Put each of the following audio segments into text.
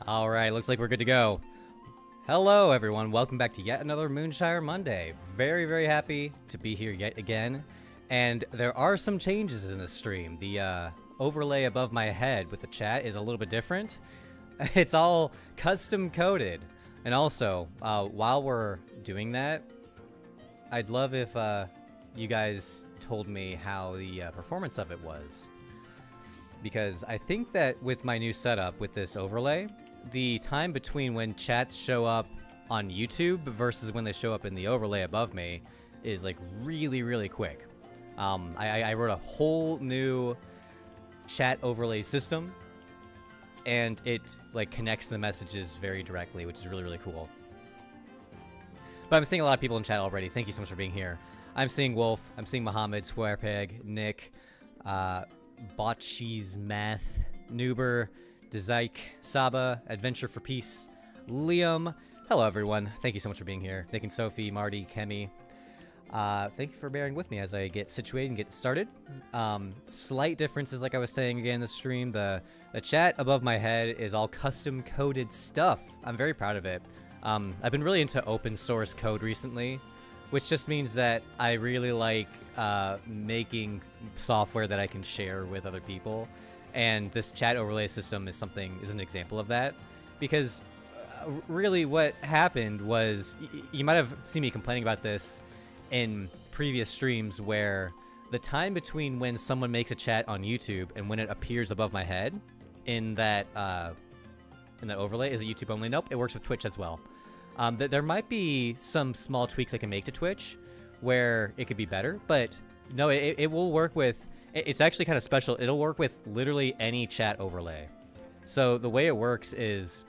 All right, looks like we're good to go. Hello, everyone. Welcome back to yet another Moonshire Monday. Very, very happy to be here yet again. And there are some changes in this stream. The overlay above my head with the chat is a little bit different. It's all custom coded. And also, while we're doing that, I'd love if you guys told me how the performance of it was. Because I think that with my new setup with this overlay, the time between when chats show up on YouTube versus when they show up in the overlay above me is like really, really quick. I wrote a whole new chat overlay system, and it like connects the messages very directly, which is really, really cool. But I'm seeing a lot of people in chat already. Thank you so much for being here. I'm seeing Wolf, I'm seeing Mohammed, Squarepeg, Nick, Botcheese Math, Noober, Dezyke, Saba, Adventure for Peace, Liam. Hello, everyone. Thank you so much for being here. Nick and Sophie, Marty, Kemi. Thank you for bearing with me as I get situated and get started. Slight differences, like I was saying again in the stream. The chat above my head is all custom-coded stuff. I'm very proud of it. I've been really into open source code recently, which just means that I really like making software that I can share with other people. And this chat overlay system is an example of that. Because really what happened was, you might have seen me complaining about this in previous streams, where the time between when someone makes a chat on YouTube and when it appears above my head in that overlay is a YouTube only. Nope, it works with Twitch as well. There might be some small tweaks I can make to Twitch where it could be better, but no, it will work with, it's actually kind of special. It'll work with literally any chat overlay. So the way it works is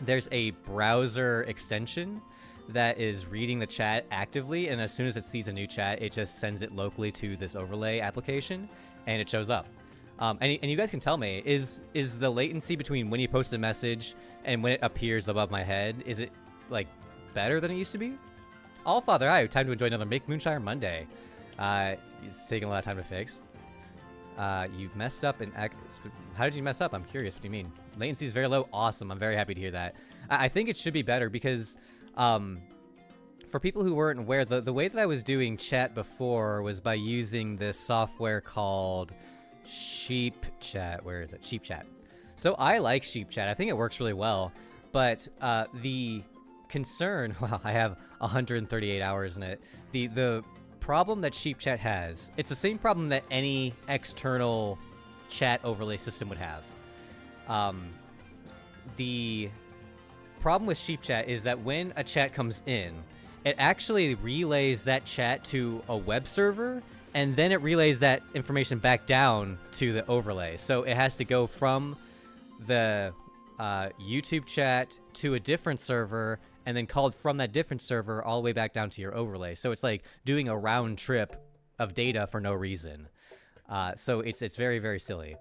there's a browser extension that is reading the chat actively, and as soon as it sees a new chat, it just sends it locally to this overlay application, and it shows up. And you guys can tell me, is the latency between when you post a message and when it appears above my head, is it like better than it used to be? Allfather, hi, time to enjoy another Make Moonshire Monday. It's taking a lot of time to fix. You messed up in... How did you mess up? I'm curious. What do you mean? Latency is very low. Awesome. I'm very happy to hear that. I think it should be better because for people who weren't aware, the way that I was doing chat before was by using this software called Sheep Chat. Where is it? Sheep Chat. So I like Sheep Chat. I think it works really well. But the concern... Wow, I have 138 hours in it. The problem that Sheep Chat has, it's the same problem that any external chat overlay system would have. The problem with Sheep Chat is that when a chat comes in, it actually relays that chat to a web server, and then it relays that information back down to the overlay. So it has to go from the YouTube chat to a different server, and then called from that different server all the way back down to your overlay. So it's like doing a round trip of data for no reason. So it's very, very silly.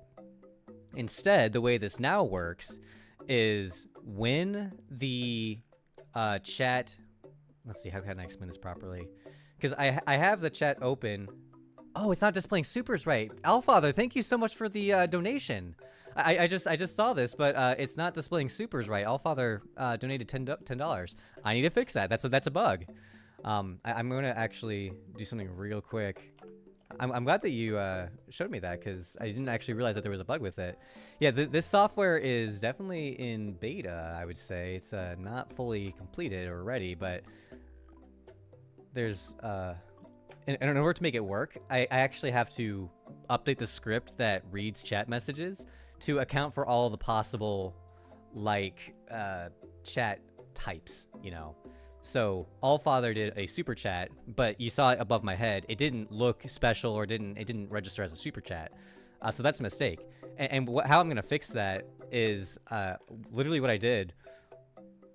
Instead, the way this now works is when the chat... Let's see, how can I explain this properly? Because I have the chat open. Oh, it's not displaying supers right. Allfather, thank you so much for the donation. I just saw this, but it's not displaying supers right. Allfather donated $10. I need to fix that. That's a bug. I'm gonna actually do something real quick. I'm glad that you showed me that, because I didn't actually realize that there was a bug with it. Yeah, this software is definitely in beta, I would say. It's not fully completed or ready, but there's in order to make it work, I actually have to update the script that reads chat messages to account for all the possible, like, chat types, you know. So Allfather did a super chat, but you saw it above my head. It didn't look special, or it didn't register as a super chat. So that's a mistake. And how I'm gonna fix that is literally what I did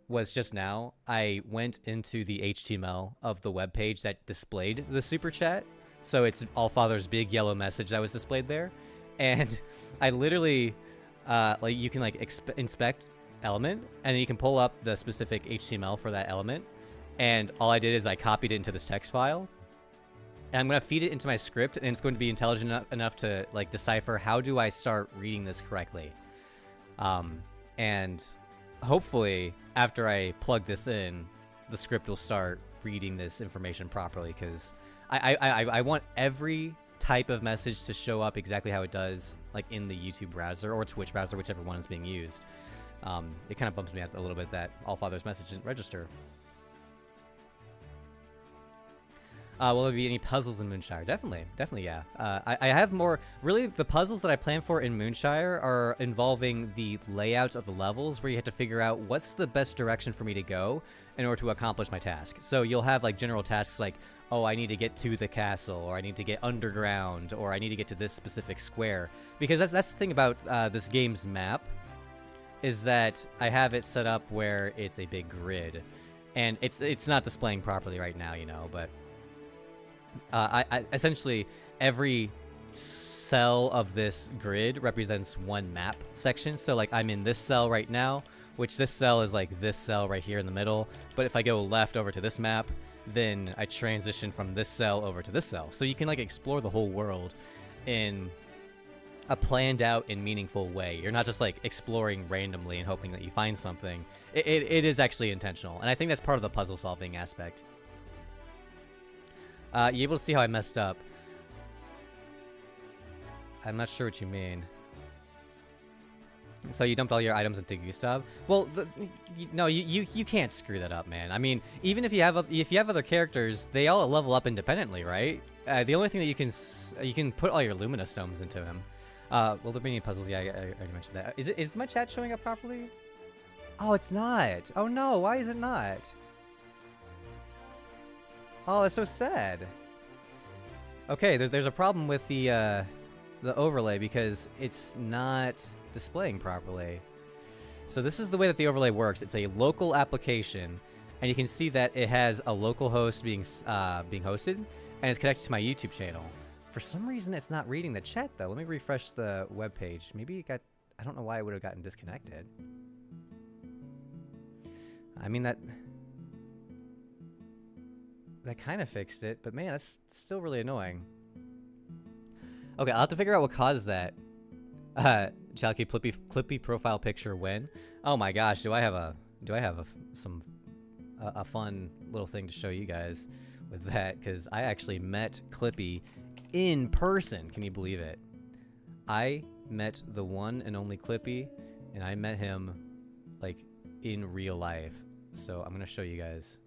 was just now I went into the HTML of the web page that displayed the super chat. So it's Allfather's big yellow message that was displayed there. And I literally, like, you can like inspect element, and then you can pull up the specific HTML for that element. And all I did is I copied it into this text file, and I'm going to feed it into my script, and it's going to be intelligent enough to like decipher how do I start reading this correctly. And hopefully, after I plug this in, the script will start reading this information properly, because I want every type of message to show up exactly how it does, like in the YouTube browser or Twitch browser, whichever one is being used. It kind of bumps me out a little bit that Allfather's message didn't register. Will there be any puzzles in Moonshire? Definitely, yeah. I have more. Really, the puzzles that I plan for in Moonshire are involving the layout of the levels, where you have to figure out what's the best direction for me to go in order to accomplish my task. So you'll have like general tasks like, oh, I need to get to the castle, or I need to get underground, or I need to get to this specific square. Because that's the thing about this game's map, is that I have it set up where it's a big grid, and it's not displaying properly right now, you know, but. I essentially, every cell of this grid represents one map section. So like I'm in this cell right now, which this cell is like this cell right here in the middle. But if I go left over to this map, then I transition from this cell over to this cell. So you can like explore the whole world in a planned out and meaningful way. You're not just like exploring randomly and hoping that you find something. It is actually intentional. And I think that's part of the puzzle solving aspect. You able to see how I messed up? I'm not sure what you mean. So you dumped all your items into Gustav? Well, no, you can't screw that up, man. I mean, even if you have other characters, they all level up independently, right? The only thing that you can put all your Lumina stones into him. Will there be any puzzles? Yeah, I already mentioned that. Is my chat showing up properly? Oh, it's not. Oh no, why is it not? Oh, that's so sad. Okay, there's a problem with the overlay because it's not displaying properly. So this is the way that the overlay works. It's a local application, and you can see that it has a local host being hosted, and it's connected to my YouTube channel. For some reason, it's not reading the chat though. Let me refresh the web page. Maybe it got. I don't know why it would have gotten disconnected. I mean that kind of fixed it, but man, that's still really annoying. Okay, I'll have to figure out what caused that. Chalky Clippy profile picture when? Oh my gosh, do I have a fun little thing to show you guys with that? Because I actually met Clippy in person. Can you believe it? I met the one and only Clippy, and I met him like in real life. So I'm gonna show you guys.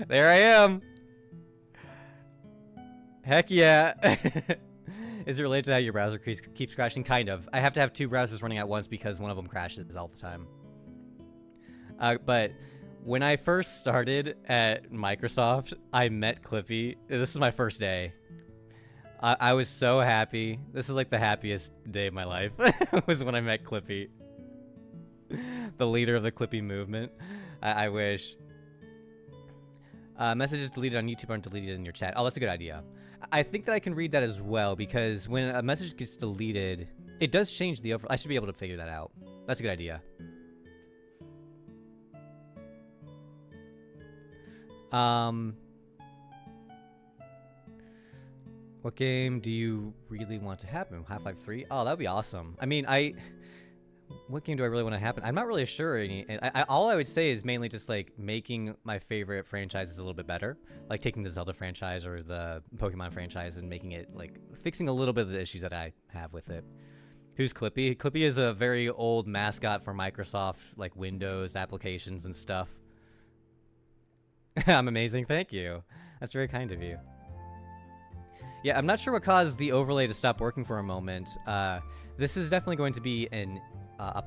There I am. Heck yeah. Is it related to how your browser keeps crashing? Kind of. I have to have two browsers running at once because one of them crashes all the time. But when I first started at Microsoft, I met Clippy. This is my first day. I was so happy. This is like the happiest day of my life. Was when I met Clippy. The leader of the Clippy movement. I wish. Messages deleted on YouTube aren't deleted in your chat. Oh, that's a good idea. I think that I can read that as well, because when a message gets deleted, it does change the overlay. I should be able to figure that out. That's a good idea. What game do you really want to happen? Half-Life 3? Oh, that would be awesome. I mean, what game do I really want to happen? I'm not really sure. All I would say is mainly just like making my favorite franchises a little bit better. Like taking the Zelda franchise or the Pokemon franchise and making it like fixing a little bit of the issues that I have with it. Who's Clippy? Clippy is a very old mascot for Microsoft, like Windows applications and stuff. I'm amazing. Thank you. That's very kind of you. Yeah, I'm not sure what caused the overlay to stop working for a moment. This is definitely going to be a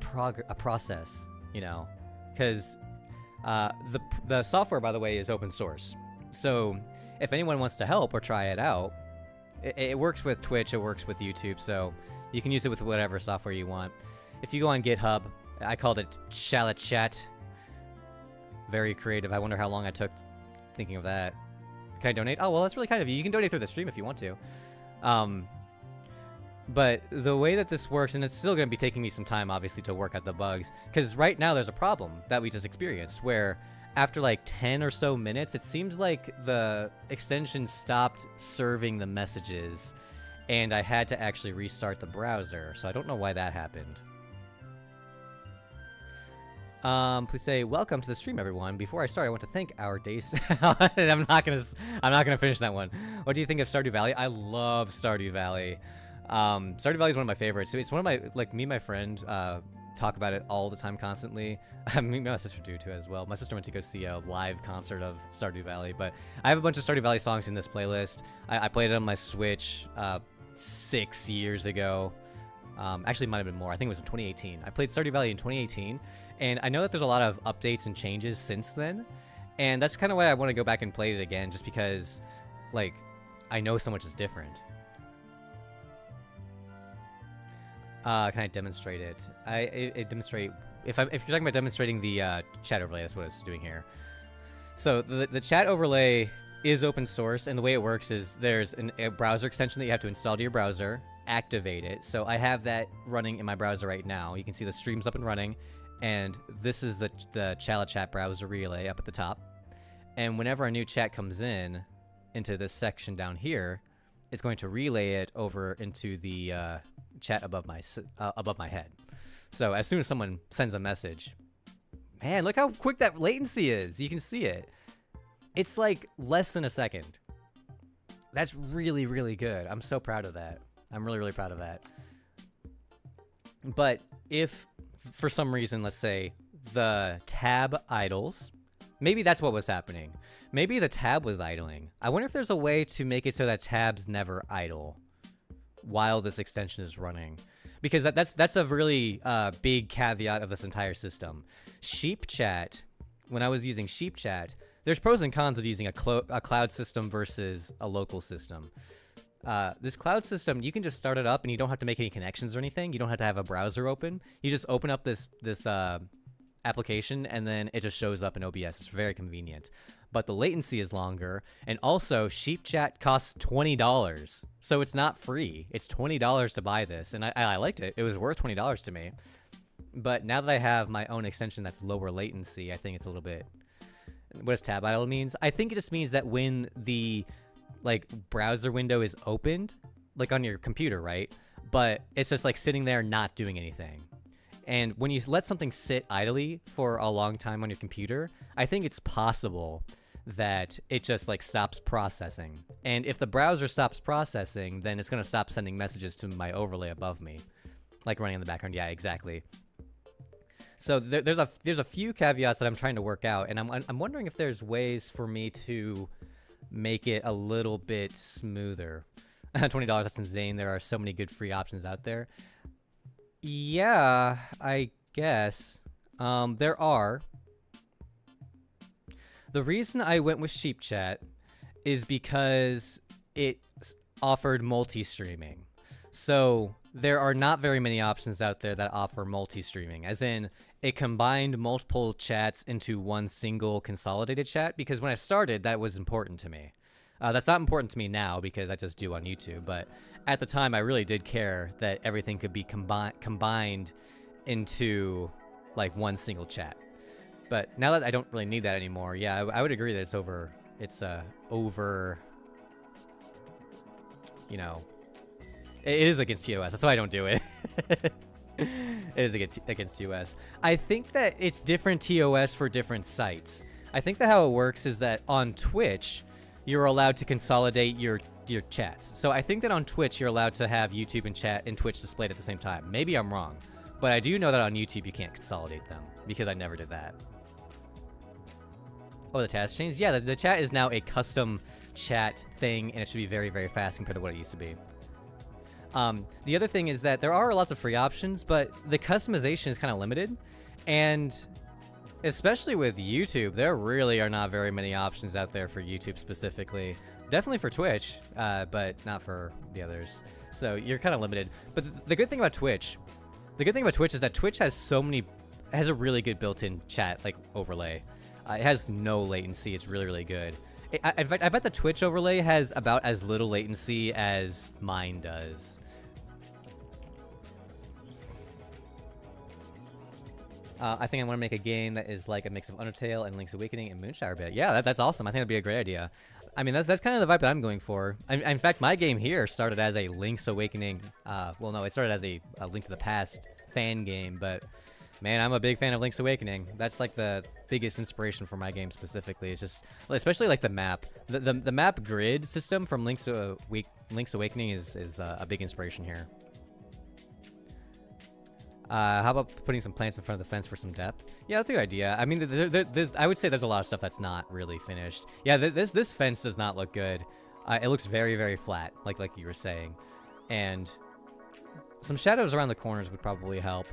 process, you know, because the software, by the way, is open source. So if anyone wants to help or try it out, it works with Twitch, it works with YouTube, so you can use it with whatever software you want. If you go on GitHub, I called it Shallot Chat. Very creative. I wonder how long I took thinking of that. Can I donate? Oh, well, that's really kind of you. You can donate through the stream if you want to. But the way that this works, and it's still going to be taking me some time, obviously, to work out the bugs, because right now there's a problem that we just experienced, where after like 10 or so minutes, it seems like the extension stopped serving the messages, and I had to actually restart the browser. So I don't know why that happened. Please say welcome to the stream, everyone. Before I start, I want to thank our days. I'm not gonna finish that one. What do you think of Stardew Valley? I love Stardew Valley. Stardew Valley is one of my favorites. So it's one of my, like, me and my friend talk about it all the time, constantly. Me and my sister do too as well. My sister went to go see a live concert of Stardew Valley, but I have a bunch of Stardew Valley songs in this playlist. I played it on my Switch 6 years ago. Actually, it might have been more. I think it was in 2018. I played Stardew Valley in 2018, and I know that there's a lot of updates and changes since then, and that's kind of why I want to go back and play it again, just because, like, I know so much is different. Can I demonstrate it? I demonstrate, if you're talking about demonstrating the chat overlay, that's what it's doing here. So the chat overlay is open source, and the way it works is there's a browser extension that you have to install to your browser, activate it. So I have that running in my browser right now. You can see the stream's up and running, and this is the chat browser relay up at the top. And whenever a new chat comes in into this section down here, it's going to relay it over into the chat above my head. So as soon as someone sends a message, man, look how quick that latency is. You can see it. It's like less than a second. That's really, really good. I'm so proud of that. I'm really, really proud of that. But if for some reason, let's say the tab idles, maybe that's what was happening. Maybe the tab was idling. I wonder if there's a way to make it so that tabs never idle while this extension is running, because that's a really big caveat of this entire system. Sheep Chat, when I was using Sheep Chat, there's pros and cons of using a cloud system versus a local system. This cloud system, you can just start it up and you don't have to make any connections or anything. You don't have to have a browser open. You just open up this application, and then it just shows up in OBS. It's very convenient. But the latency is longer, and also Sheep Chat costs $20, so it's not free. It's $20 to buy this, and I liked it. It was worth $20 to me. But now that I have my own extension that's lower latency, I think it's a little bit... What does tab idle means? I think it just means that when the browser window is opened, like on your computer, right? But it's just like sitting there not doing anything. And when you let something sit idly for a long time on your computer, I think it's possible that it just stops processing. And if the browser stops processing, then it's going to stop sending messages to my overlay above me, like running in the background. Yeah, exactly. So there's a few caveats that I'm trying to work out, and I'm wondering if there's ways for me to make it a little bit smoother. $20, that's insane. There are so many good free options out there. Yeah, I guess. There are. The reason I went with Sheep Chat is because it offered multi-streaming. So there are not very many options out there that offer multi-streaming, as in it combined multiple chats into one single consolidated chat, because when I started, that was important to me. That's not important to me now because I just do on YouTube, but at the time I really did care that everything could be combined into one single chat. But now that I don't really need that anymore, yeah, I would agree that it's over, you know, it is against TOS. That's why I don't do it. It is against TOS. I think that it's different TOS for different sites. I think that how it works is that on Twitch, you're allowed to consolidate your chats. So I think that on Twitch, you're allowed to have YouTube and chat and Twitch displayed at the same time. Maybe I'm wrong, but I do know that on YouTube, you can't consolidate them because I never did that. Oh, the chat's changed? Yeah, the chat is now a custom chat thing, and it should be very, very fast compared to what it used to be. The other thing is that there are lots of free options, but the customization is kind of limited. And especially with YouTube, there really are not very many options out there for YouTube specifically. Definitely for Twitch, but not for the others. So you're kind of limited. But the good thing about Twitch, is that Twitch has a really good built-in chat overlay. It has no latency. It's really, really good. I bet the Twitch overlay has about as little latency as mine does. I think I want to make a game that is like a mix of Undertale and Link's Awakening and Moonshire a bit. Yeah, that's awesome. I think that'd be a great idea. I mean, that's kind of the vibe that I'm going for. In fact, my game here started as a Link's Awakening. Well, no, it started as a Link to the Past fan game, but man, I'm a big fan of Link's Awakening. That's like the biggest inspiration for my game specifically. It's just, especially like the map. The map grid system from Link's Awakening is a big inspiration here. How about putting some plants in front of the fence for some depth? Yeah, that's a good idea. I mean, I would say there's a lot of stuff that's not really finished. Yeah, this fence does not look good. It looks very, very flat, like you were saying. And some shadows around the corners would probably help.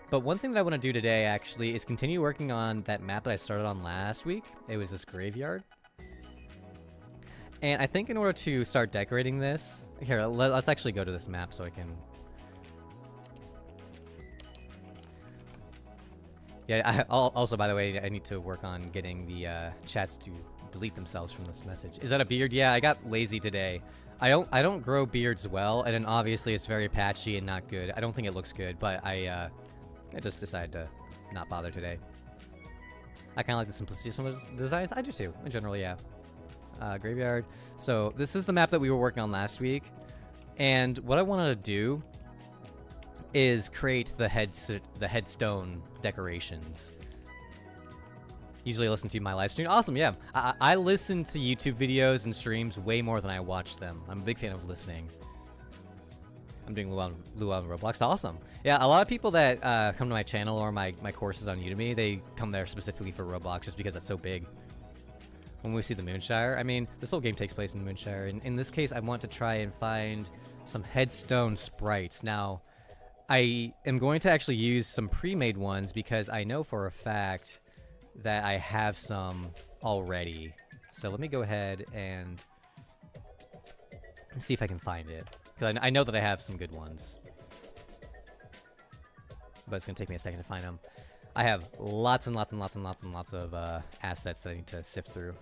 But one thing that I want to do today, actually, is continue working on that map that I started on last week. It was this graveyard. And I think in order to start decorating this... Here, let's actually go to this map so I can... Yeah, also, by the way, I need to work on getting the chats to delete themselves from this message. Is that a beard? Yeah, I got lazy today. I don't grow beards well, and then obviously it's very patchy and not good. I don't think it looks good, but I just decided to not bother today. I kind of like the simplicity of some of the designs. I do too, in general, yeah. Graveyard. So this is the map that we were working on last week, and what I wanted to do is create the headstone decorations. Usually listen to my live stream. Awesome, yeah. I listen to YouTube videos and streams way more than I watch them. I'm a big fan of listening. I'm doing Luau on Roblox. Awesome. Yeah, a lot of people that come to my channel or my courses on Udemy, they come there specifically for Roblox just because that's so big. When we see the Moonshire, I mean, this whole game takes place in Moonshire. And in this case, I want to try and find some headstone sprites. Now, I am going to actually use some pre-made ones because I know for a fact that I have some already. So let me go ahead and see if I can find it. Because I know that I have some good ones. But it's going to take me a second to find them. I have lots and lots and lots and lots and lots of assets that I need to sift through.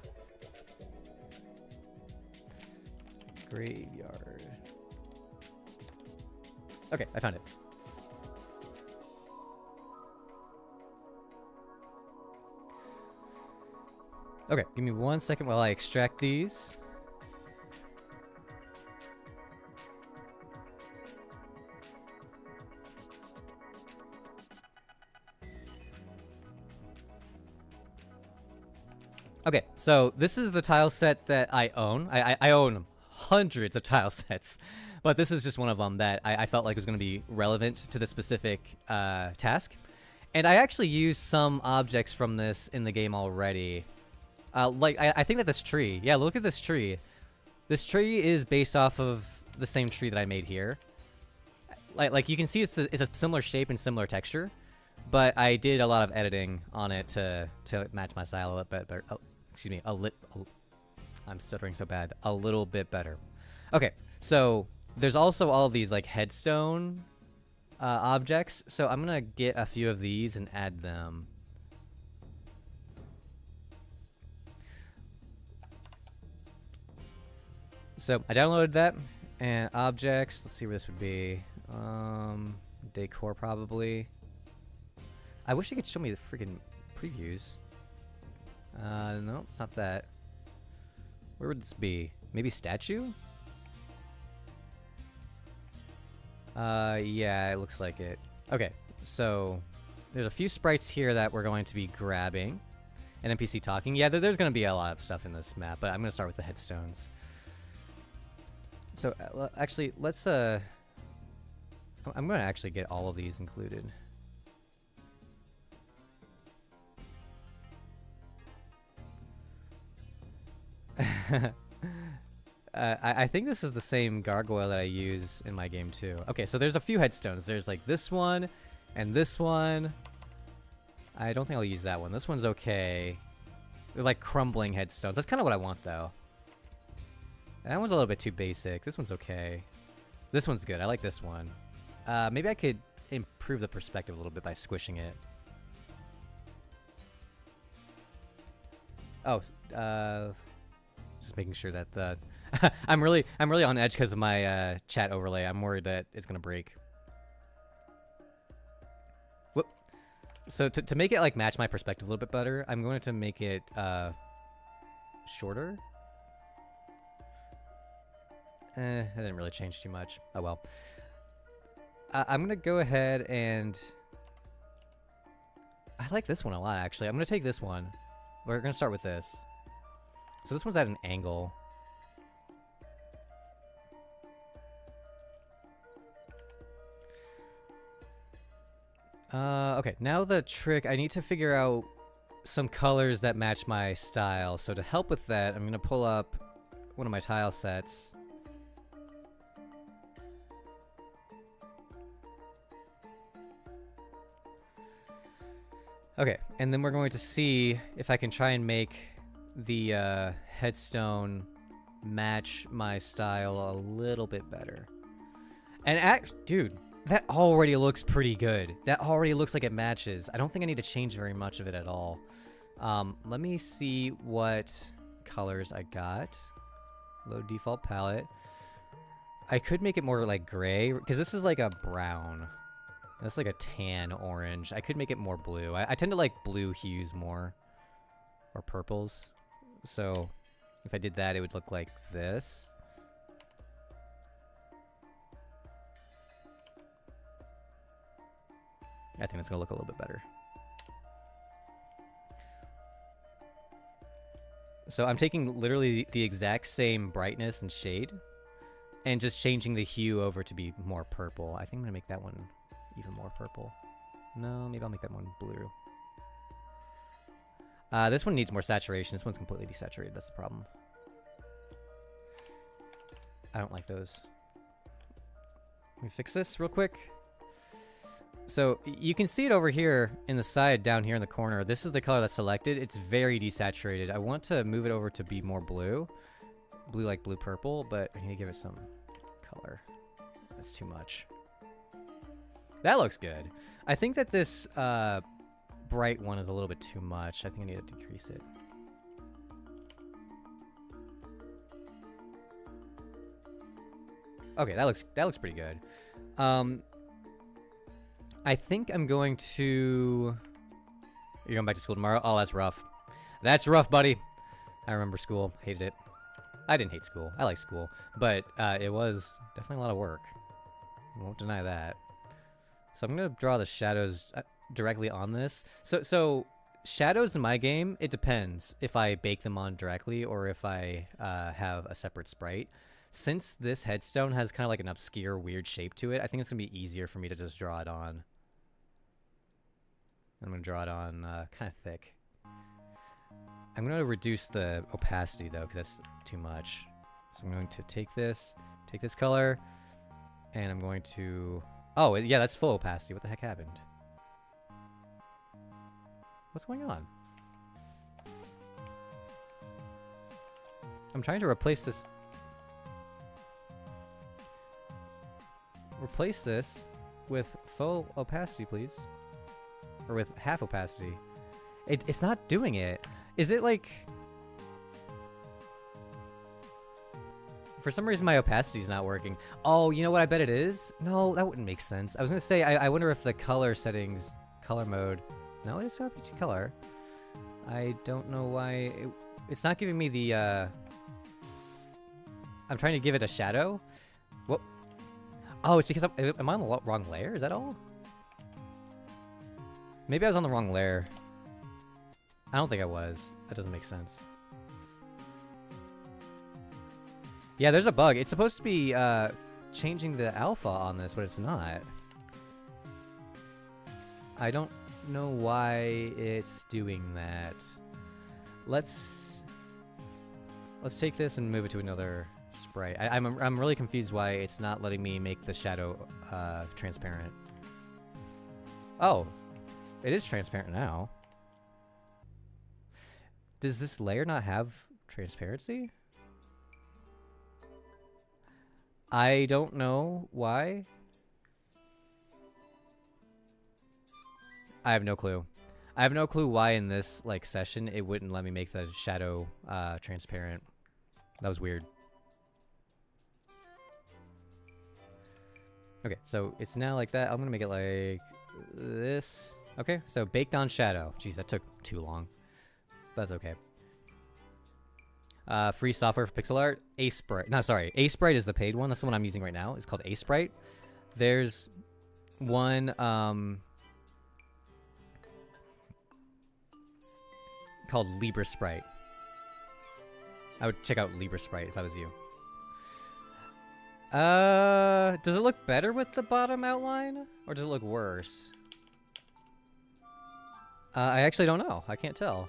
Graveyard. Okay, I found it. Okay, give me 1 second while I extract these. Okay, so this is the tile set that I own. I own hundreds of tile sets, but this is just one of them that I felt like was going to be relevant to the specific task. And I actually used some objects from this in the game already. Like, I think that this tree, yeah, look at this tree. This tree is based off of the same tree that I made here. Like you can see it's a similar shape and similar texture, but I did a lot of editing on it to match my style a little bit better. Oh, excuse me, I'm stuttering so bad. A little bit better. Okay, so there's also all these like headstone objects, so I'm gonna get a few of these and add them. So I downloaded that, and objects, let's see where this would be. Decor probably. I wish you could show me the freaking previews. No, it's not that. Where would this be? Maybe statue? Yeah, it looks like it. Okay, so there's a few sprites here that we're going to be grabbing. An NPC talking. Yeah, there's going to be a lot of stuff in this map, but I'm going to start with the headstones. So, actually, let's, I'm going to actually get all of these included. I think this is the same gargoyle that I use in my game, too. Okay, so there's a few headstones. There's, like, this one, and this one. I don't think I'll use that one. This one's okay. They're, like, crumbling headstones. That's kind of what I want, though. That one's a little bit too basic. This one's okay. This one's good. I like this one. Maybe I could improve the perspective a little bit by squishing it. Oh, just making sure that the I'm really on edge because of my chat overlay. I'm worried that it's gonna break. Whoop. So to make it like match my perspective a little bit better, I'm going to make it shorter. That didn't really change too much. Oh well. I'm gonna go ahead and I like this one a lot actually. I'm gonna take this one. We're gonna start with this. So this one's at an angle. Okay, now the trick, I need to figure out some colors that match my style. So to help with that, I'm gonna pull up one of my tile sets. Okay, and then we're going to see if I can try and make the headstone match my style a little bit better. And dude, that already looks pretty good. That already looks like it matches. I don't think I need to change very much of it at all. Let me see what colors I got. Load default palette. I could make it more like gray, because this is like a brown. That's like a tan orange. I could make it more blue. I tend to like blue hues more. Or purples. So if I did that, it would look like this. I think it's going to look a little bit better. So I'm taking literally the exact same brightness and shade and just changing the hue over to be more purple. I think I'm going to make that one even more purple. No, maybe I'll make that one blue. This one needs more saturation. This one's completely desaturated. That's the problem. I don't like those. Let me fix this real quick. So you can see it over here in the side down here in the corner. This is the color that's selected. It's very desaturated. I want to move it over to be more blue. Blue like blue purple, but I need to give it some color. That's too much. That looks good. I think that this bright one is a little bit too much. I think I need to decrease it. Okay, that looks pretty good. I think I'm going to... You're going back to school tomorrow? Oh, that's rough. That's rough, buddy. I remember school. Hated it. I didn't hate school. I like school. But it was definitely a lot of work. I won't deny that. So I'm going to draw the shadows directly on this. So shadows in my game, it depends if I bake them on directly or if I have a separate sprite. Since this headstone has kind of like an obscure, weird shape to it, I think it's going to be easier for me to just draw it on. I'm going to draw it on kind of thick. I'm going to reduce the opacity, though, because that's too much. So I'm going to take this color, and I'm going to... Oh, yeah, that's full opacity. What the heck happened? What's going on? I'm trying to replace this... Replace this with full opacity, please. Or with half opacity. It's not doing it. Is it like... For some reason my opacity is not working. Oh, you know what I bet it is? No, that wouldn't make sense. I was going to say, I wonder if the color settings, color mode... No, it's RPG color. I don't know why... It's not giving me the... I'm trying to give it a shadow. What? Oh, it's because am I on the wrong layer? Is that all? Maybe I was on the wrong layer. I don't think I was. That doesn't make sense. Yeah, there's a bug. It's supposed to be changing the alpha on this, but it's not. I don't know why it's doing that. Let's take this and move it to another sprite. I'm really confused why it's not letting me make the shadow transparent. Oh, it is transparent now. Does this layer not have transparency? I don't know why. I have no clue. I have no clue why in this like session it wouldn't let me make the shadow transparent. That was weird. Okay, so it's now like that. I'm gonna make it like this. Okay, so baked on shadow. Jeez, that took too long. That's okay. Free software for pixel art. Sprite. No, sorry. Sprite is the paid one. That's the one I'm using right now. It's called Sprite. There's one called Libra Sprite. I would check out Libra Sprite if I was you. Does it look better with the bottom outline? Or does it look worse? I actually don't know. I can't tell.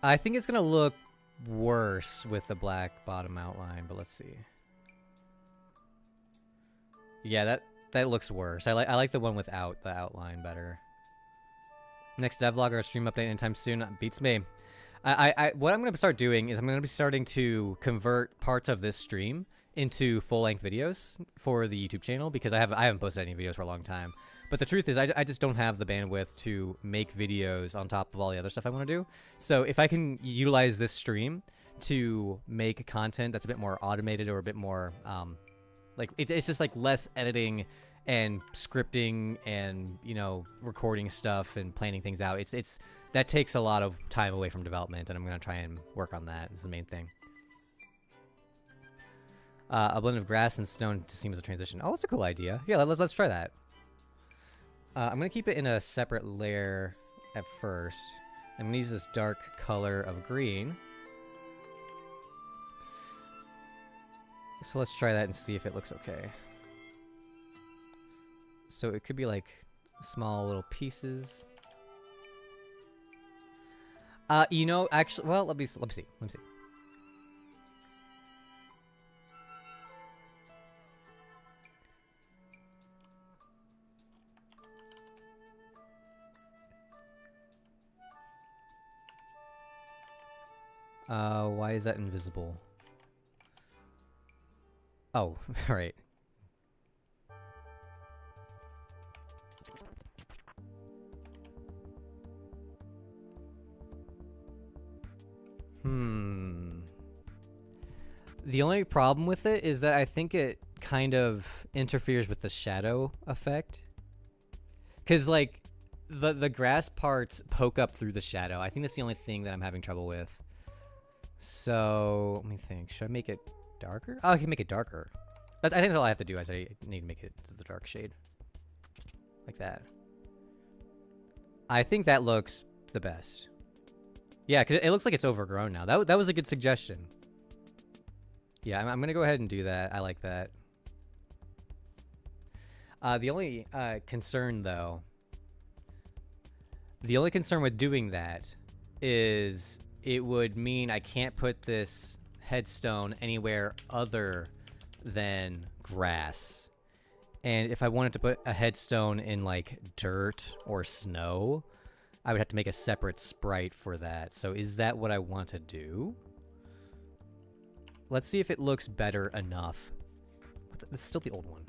I think it's gonna look worse with the black bottom outline, but let's see. Yeah, that looks worse. I like the one without the outline better. Next devlog or stream update anytime soon. Beats me. What I'm gonna start doing is I'm gonna be starting to convert parts of this stream into full-length videos for the YouTube channel because I haven't posted any videos for a long time. But the truth is, I just don't have the bandwidth to make videos on top of all the other stuff I want to do. So if I can utilize this stream to make content that's a bit more automated or a bit more, like, it's just like less editing and scripting and, you know, recording stuff and planning things out. That takes a lot of time away from development, and I'm going to try and work on that is the main thing. A blend of grass and stone to seem as a transition. Oh, that's a cool idea. Yeah, let's try that. I'm going to keep it in a separate layer at first. I'm going to use this dark color of green. So let's try that and see if it looks okay. So it could be like small little pieces. You know, actually, well, let me see. Why is that invisible? Oh, right. The only problem with it is that I think it kind of interferes with the shadow effect. Because, like, the grass parts poke up through the shadow. I think that's the only thing that I'm having trouble with. So, let me think. Should I make it darker? Oh, I can make it darker. I think that's all I have to do is I need to make it the dark shade. Like that. I think that looks the best. Yeah, because it looks like it's overgrown now. That was a good suggestion. Yeah, I'm going to go ahead and do that. I like that. The only concern, though... The only concern with doing that is it would mean I can't put this headstone anywhere other than grass. And if I wanted to put a headstone in, like, dirt or snow, I would have to make a separate sprite for that. So is that what I want to do? Let's see if it looks better enough. It's still the old one.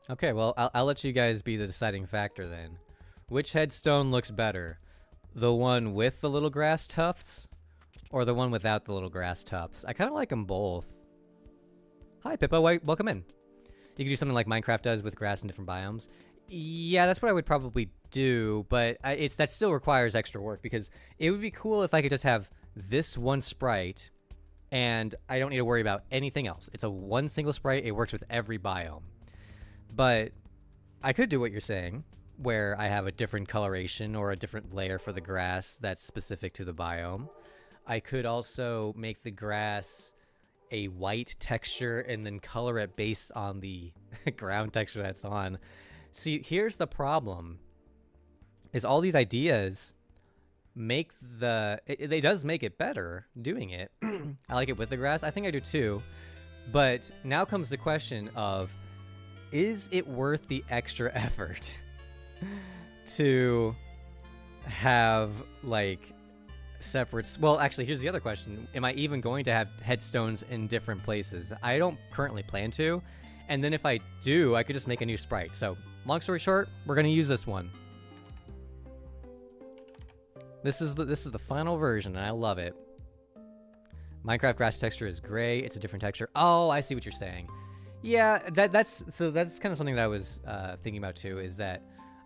Okay, well, I'll let you guys be the deciding factor then. Which headstone looks better? The one with the little grass tufts? Or the one without the little grass tufts? I kind of like them both. Hi, Pippa. Welcome in. You can do something like Minecraft does with grass in different biomes. Yeah, that's what I would probably do, but that still requires extra work because it would be cool if I could just have this one sprite and I don't need to worry about anything else. It's a one single sprite. It works with every biome. But I could do what you're saying, where I have a different coloration or a different layer for the grass that's specific to the biome. I could also make the grass a white texture and then color it based on the ground texture that's on. See, here's the problem, is all these ideas make it does make it better doing it. I like it with the grass. I think I do too. But now comes the question of, is it worth the extra effort to have, like, separate... Well, actually, here's the other question. Am I even going to have headstones in different places? I don't currently plan to. And then if I do, I could just make a new sprite. So long story short, we're gonna use this one. This is the final version, and I love it. Minecraft grass texture is gray. It's a different texture. Oh, I see what you're saying. Yeah, that's kind of something that I was thinking about too. Is that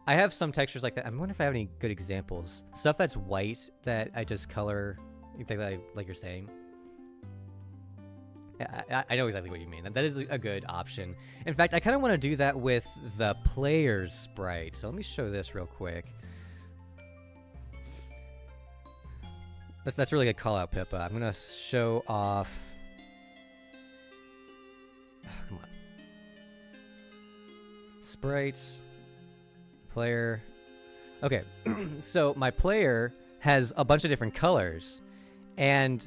I have some textures like that. I wonder if I have any good examples. Stuff that's white that I just color. You think that like you're saying? Yeah, I know exactly what you mean. That is a good option. In fact, I kind of want to do that with the player's sprite. So let me show this real quick. That's really a good call out, Pippa. I'm gonna show off. Oh, come on. Sprites. Player. Okay, so my player has a bunch of different colors, and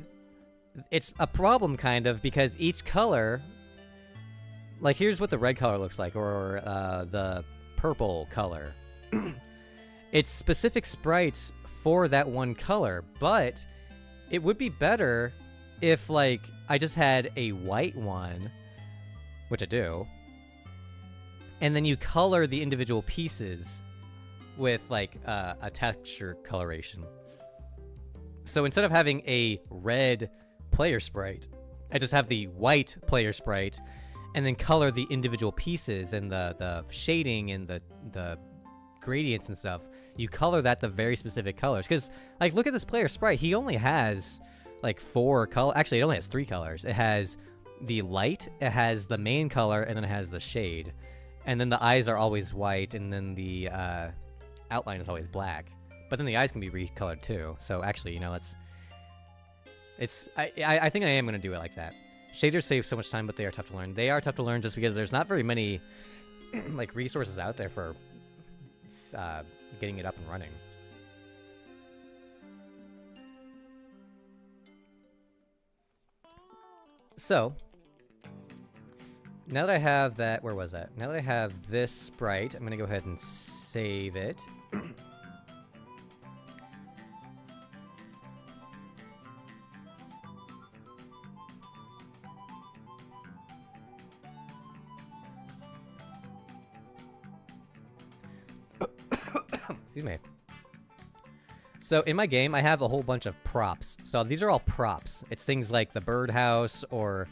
it's a problem kind of because each color, like here's what the red color looks like, or the purple color. It's specific sprites for that one color, but it would be better if like I just had a white one, which I do, and then you color the individual pieces with like a texture coloration. So instead of having a red player sprite, I just have the white player sprite and then color the individual pieces and the shading and the gradients and stuff. You color that the very specific colors, because like look at this player sprite. He only has like 4 colors. Actually, it only has 3 colors. It has the light, it has the main color, and then it has the shade. And then the eyes are always white, and then the outline is always black. But then the eyes can be recolored too. So actually, you know, I think I am going to do it like that. Shaders save so much time, but they are tough to learn. They are tough to learn just because there's not very many like resources out there for getting it up and running. So now that I have that, where was that? Now that I have this sprite, I'm going to go ahead and save it. Excuse me. So in my game, I have a whole bunch of props. So these are all props. It's things like the birdhouse or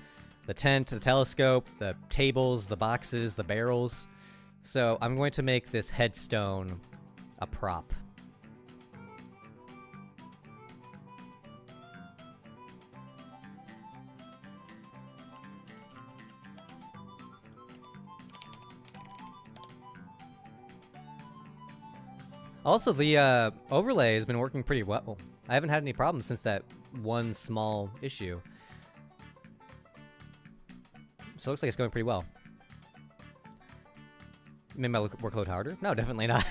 the tent, the telescope, the tables, the boxes, the barrels. So I'm going to make this headstone a prop. Also, the overlay has been working pretty well. I haven't had any problems since that one small issue. So it looks like it's going pretty well. Made my workload harder? No, definitely not.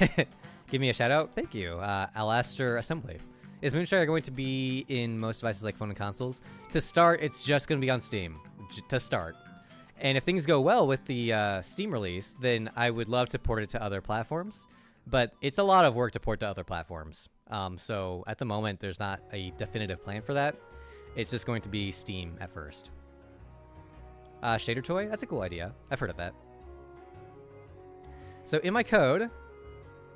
Give me a shout out. Thank you. Alastair Assembly. Is Moonshire going to be in most devices like phone and consoles? To start, it's just going to be on Steam. To start. And if things go well with the Steam release, then I would love to port it to other platforms. But it's a lot of work to port to other platforms. So at the moment, there's not a definitive plan for that. It's just going to be Steam at first. Shader toy? That's a cool idea. I've heard of that. So in my code, I'm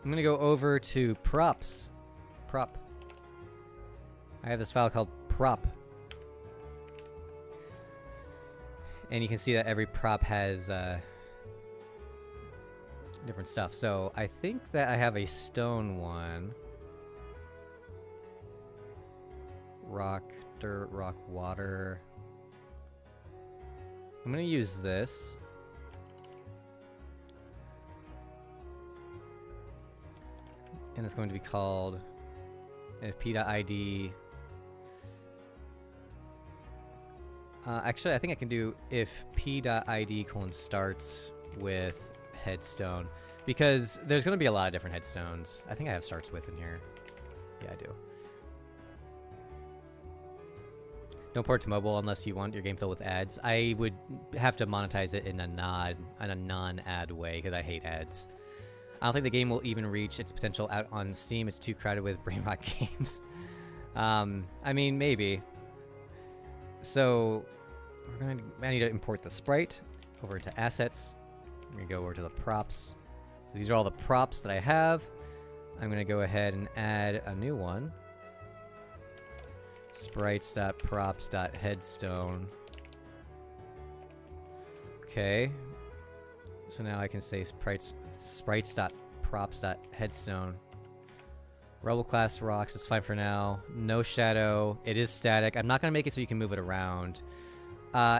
going to go over to props. Prop. I have this file called prop. And you can see that every prop has different stuff. So I think that I have a stone one. Rock, dirt, rock, water. I'm going to use this. And it's going to be called p.id. Actually, I think I can do if p.id starts with headstone, because there's going to be a lot of different headstones. I think I have starts with in here. Yeah, I do. Don't port to mobile unless you want your game filled with ads. I would have to monetize it in a non-ad way, because I hate ads. I don't think the game will even reach its potential out on Steam. It's too crowded with brain rot games. I mean, maybe. So I need to import the sprite over to assets. I'm gonna go over to the props. So these are all the props that I have. I'm going to go ahead and add a new one. Sprites.props.headstone. Okay. So now I can say sprites.props.headstone. Rebel class rocks, that's fine for now. No shadow. It is static. I'm not going to make it so you can move it around.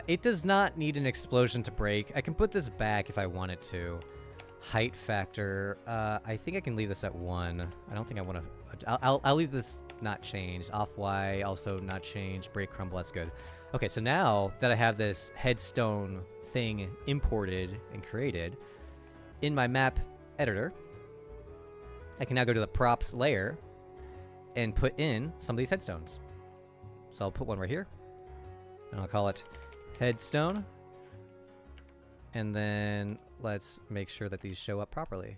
It does not need an explosion to break. I can put this back if I wanted to. Height factor. I think I can leave this at 1. I don't think I want to... I'll leave this not changed. Off Y, also not changed. Break crumble, that's good. Okay, so now that I have this headstone thing imported and created in my map editor, I can now go to the props layer and put in some of these headstones. So I'll put one right here, and I'll call it headstone. And then let's make sure that these show up properly.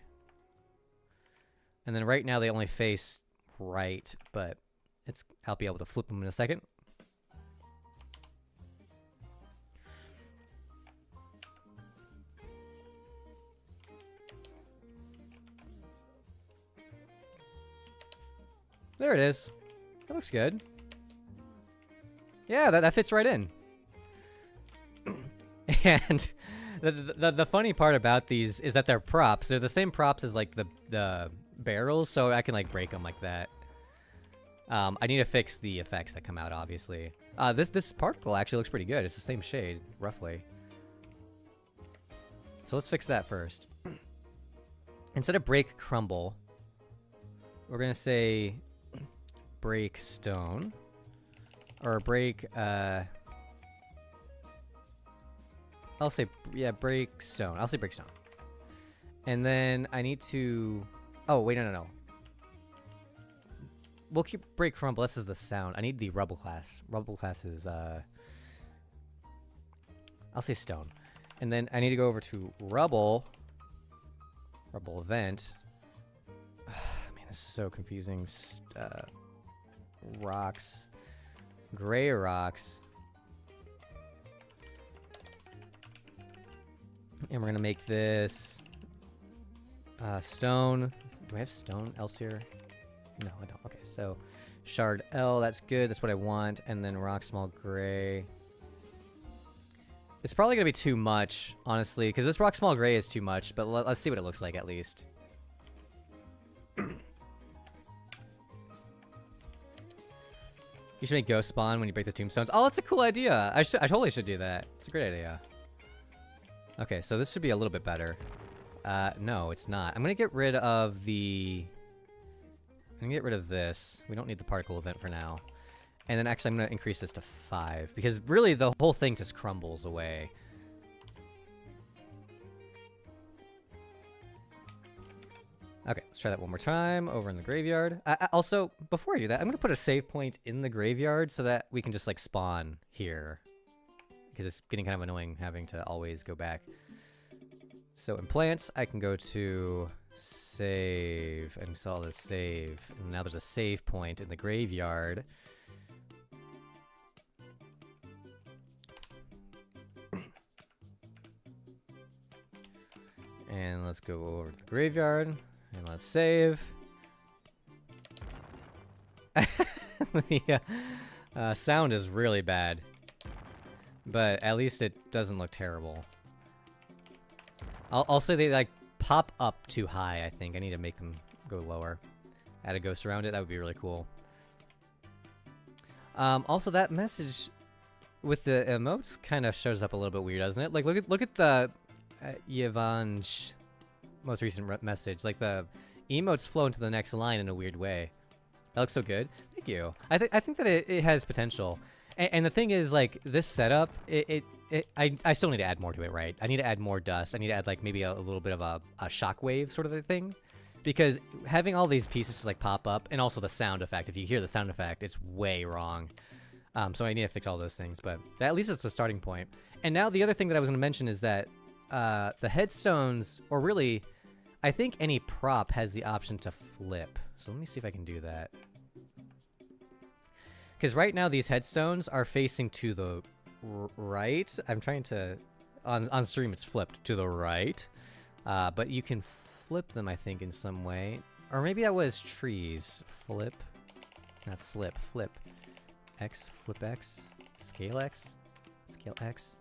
And then right now they only face right, but I'll be able to flip them in a second. There it is. That looks good. Yeah, that fits right in. And the funny part about these is that they're props. They're the same props as like the barrels, so I can like break them like that. I need to fix the effects that come out, obviously. This particle actually looks pretty good. It's the same shade, roughly. So let's fix that first. Instead of break crumble, we're gonna say break stone, or break I'll say, yeah, break stone. I'll say break stone. And then I need to... Oh, wait, no. We'll keep break crumble. This is the sound. I need the rebel class. Rebel class is, I'll say stone. And then I need to go over to rebel. Rebel event. Man, this is so confusing. Rocks. Gray rocks. And we're gonna make this stone. Do I have stone else here? No, I don't. Okay, so shard L, that's good. That's what I want. And then rock small gray. It's probably gonna be too much, honestly, because this rock small gray is too much. But let's see what it looks like at least. You should make ghost spawn when you break the tombstones. Oh, that's a cool idea. I totally should do that. It's a great idea. Okay, so this should be a little bit better. No, it's not. I'm gonna get rid of this. We don't need the particle event for now. And then actually I'm gonna increase this to 5, because really the whole thing just crumbles away. Okay, let's try that one more time over in the graveyard. Also, before I do that, I'm gonna put a save point in the graveyard so that we can just like spawn here. Because it's getting kind of annoying having to always go back. So in plants, I can go to save and install this save. And now there's a save point in the graveyard. And let's go over to the graveyard and let's save. The sound is really bad. But at least it doesn't look terrible. I'll say they like pop up too high, I think. I need to make them go lower. Add a ghost around it, that would be really cool. Also, that message with the emotes kind of shows up a little bit weird, doesn't it? Like, look at the Yvonne's most recent message. Like, the emotes flow into the next line in a weird way. That looks so good. Thank you. I think that it has potential. And the thing is, like, this setup, I still need to add more to it, right? I need to add more dust. I need to add, like, maybe a little bit of a shockwave sort of a thing. Because having all these pieces just, like, pop up, and also the sound effect. If you hear the sound effect, it's way wrong. So I need to fix all those things, but at least it's a starting point. And now the other thing that I was going to mention is that the headstones, or really, I think any prop has the option to flip. So let me see if I can do that. Because right now these headstones are facing to the right. I'm trying to... On stream it's flipped to the right. But you can flip them, I think, in some way. Or maybe that was trees. Flip. Not slip. Flip. X. Flip X. Scale X. Scale X.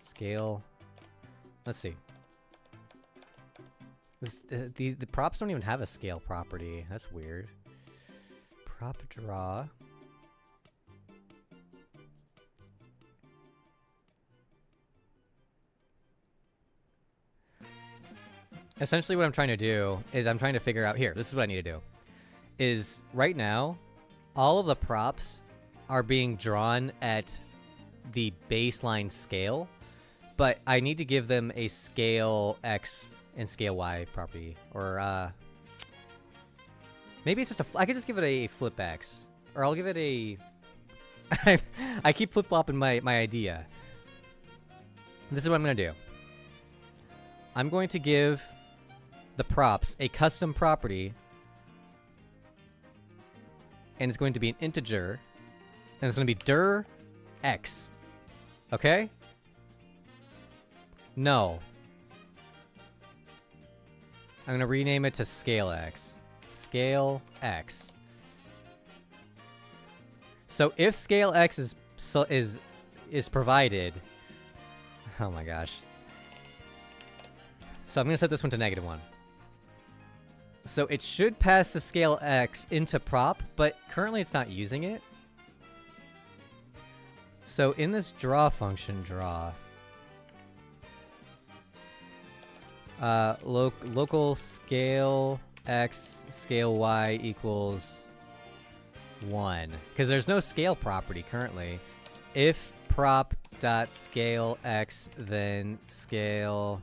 Scale. Let's see. The props don't even have a scale property. That's weird. Prop draw. Essentially what I'm trying to do is I'm trying to figure out here. This is what I need to do. Is right now, all of the props are being drawn at the baseline scale, but I need to give them a scale X and scale Y property, or maybe it's just I could just give it a flip X, or I'll give it a. I keep flip flopping my idea. This is what I'm gonna do. I'm going to give the props a custom property, and it's going to be an integer, and it's going to be dir X. Okay? No. I'm going to rename it to scale X. Scale X. So if scale X is provided, oh my gosh. So I'm going to set this one to -1. So it should pass the scale X into prop, but currently it's not using it. So in this draw function, draw, local scale X, scale Y equals 1. Because there's no scale property currently. If prop dot scale X, then scale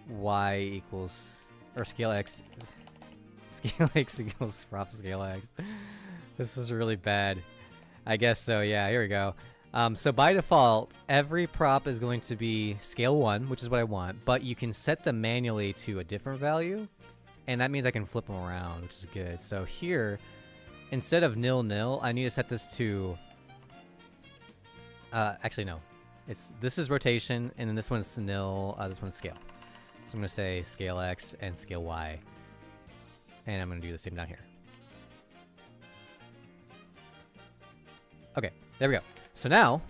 Y equals, or scale X equals prop scale X. This is really bad. I guess so, yeah, here we go. So by default, every prop is going to be scale 1, which is what I want, but you can set them manually to a different value, and that means I can flip them around, which is good. So here, instead of 0, I need to set this to, actually no, this is rotation, and then this one's 0, this one's scale. So I'm going to say scale X and scale Y. And I'm going to do the same down here. Okay, there we go. So now,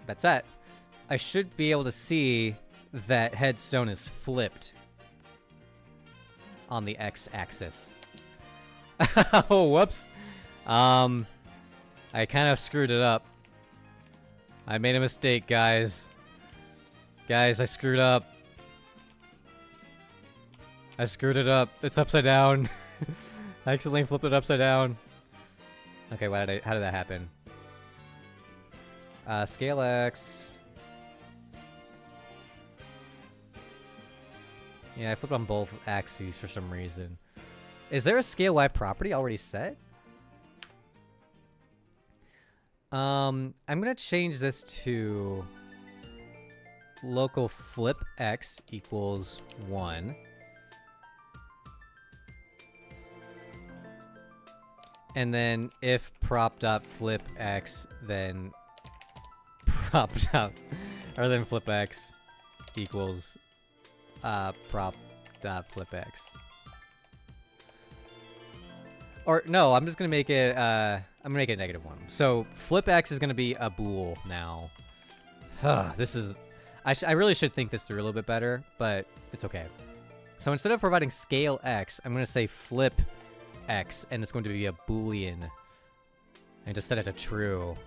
that's that. I should be able to see that headstone is flipped on the X-axis. Oh, whoops. I kind of screwed it up. I made a mistake, guys. Guys, I screwed up. I screwed it up. It's upside down. I accidentally flipped it upside down. Okay, how did that happen? Scale X. Yeah, I flipped on both axes for some reason. Is there a scale Y property already set? I'm gonna change this to local flip X equals 1. And then if prop.flip X, then then flip X equals prop.flip X. Or no, I'm just gonna make it I'm gonna make it -1. So flip X is gonna be a bool now. This is I really should think this through a little bit better, but it's okay. So instead of providing scale X, I'm gonna say flip X, and it's going to be a boolean, and just set it to true.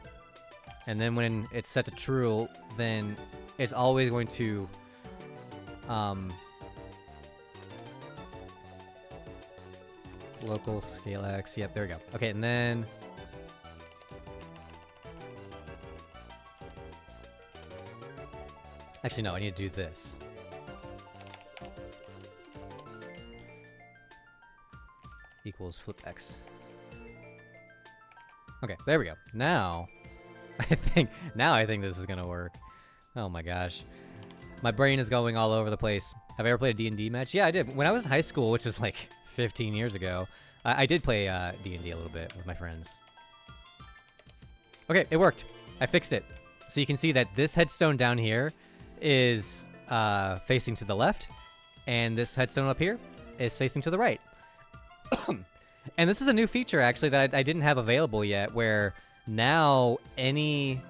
And then when it's set to true, then it's always going to local scale X. Yep, there we go. Okay, and then actually no, I need to do this. Equals flip X. Okay, there we go. Now, I think this is gonna work. Oh my gosh. My brain is going all over the place. Have I ever played a D&D match? Yeah, I did. When I was in high school, which was like 15 years ago, I did play D&D a little bit with my friends. Okay, it worked. I fixed it. So you can see that this headstone down here is facing to the left, and this headstone up here is facing to the right. And this is a new feature, actually, that I didn't have available yet, where now any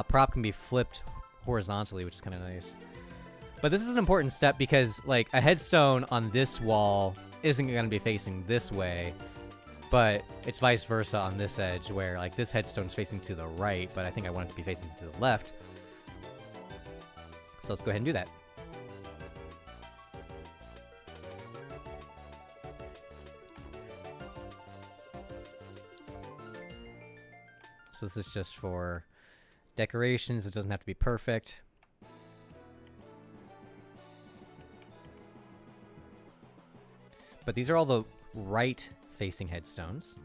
prop can be flipped horizontally, which is kind of nice. But this is an important step because, like, a headstone on this wall isn't going to be facing this way, but it's vice versa on this edge, where, like, this headstone's facing to the right, but I think I want it to be facing to the left. So let's go ahead and do that. So this is just for decorations. It doesn't have to be perfect. But these are all the right-facing headstones.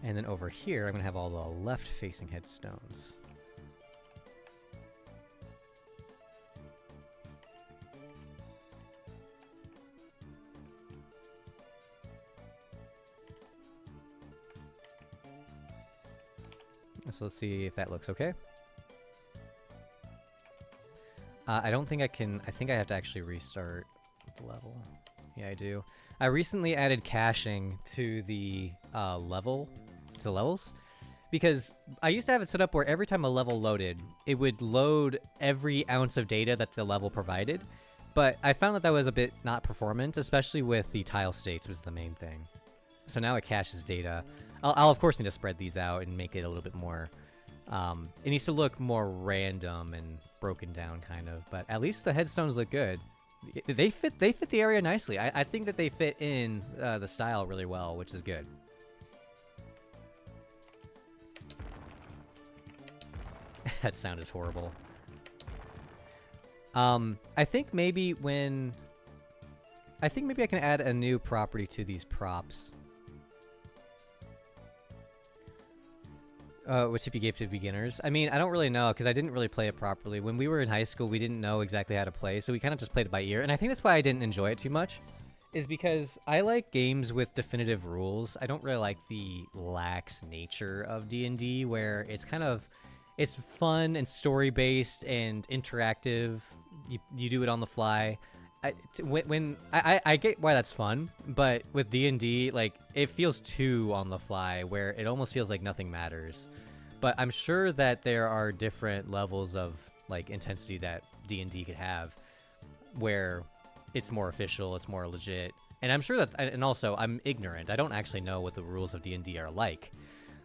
And then over here, I'm going to have all the left-facing headstones. So let's see if that looks okay. I don't think I can... I think I have to actually restart the level. Yeah, I do. I recently added caching to the levels, because I used to have it set up where every time a level loaded, it would load every ounce of data that the level provided, but I found that that was a bit not performant, especially with the tile states was the main thing. So now it caches data. I'll of course need to spread these out and make it a little bit more... it needs to look more random and broken down, kind of, but at least the headstones look good. They fit the area nicely. I think that they fit in the style really well, which is good. That sound is horrible. I think maybe I can add a new property to these props. What tip you gave to beginners? I mean, I don't really know, because I didn't really play it properly. When we were in high school, we didn't know exactly how to play, so we kind of just played it by ear. And I think that's why I didn't enjoy it too much, is because I like games with definitive rules. I don't really like the lax nature of D&D, where it's kind of... it's fun and story-based and interactive. You do it on the fly. I get why that's fun, but with D&D, like, it feels too on the fly, where it almost feels like nothing matters. But I'm sure that there are different levels of, like, intensity that D&D could have, where it's more official, it's more legit. And I'm sure that, and also, I'm ignorant. I don't actually know what the rules of D&D are like.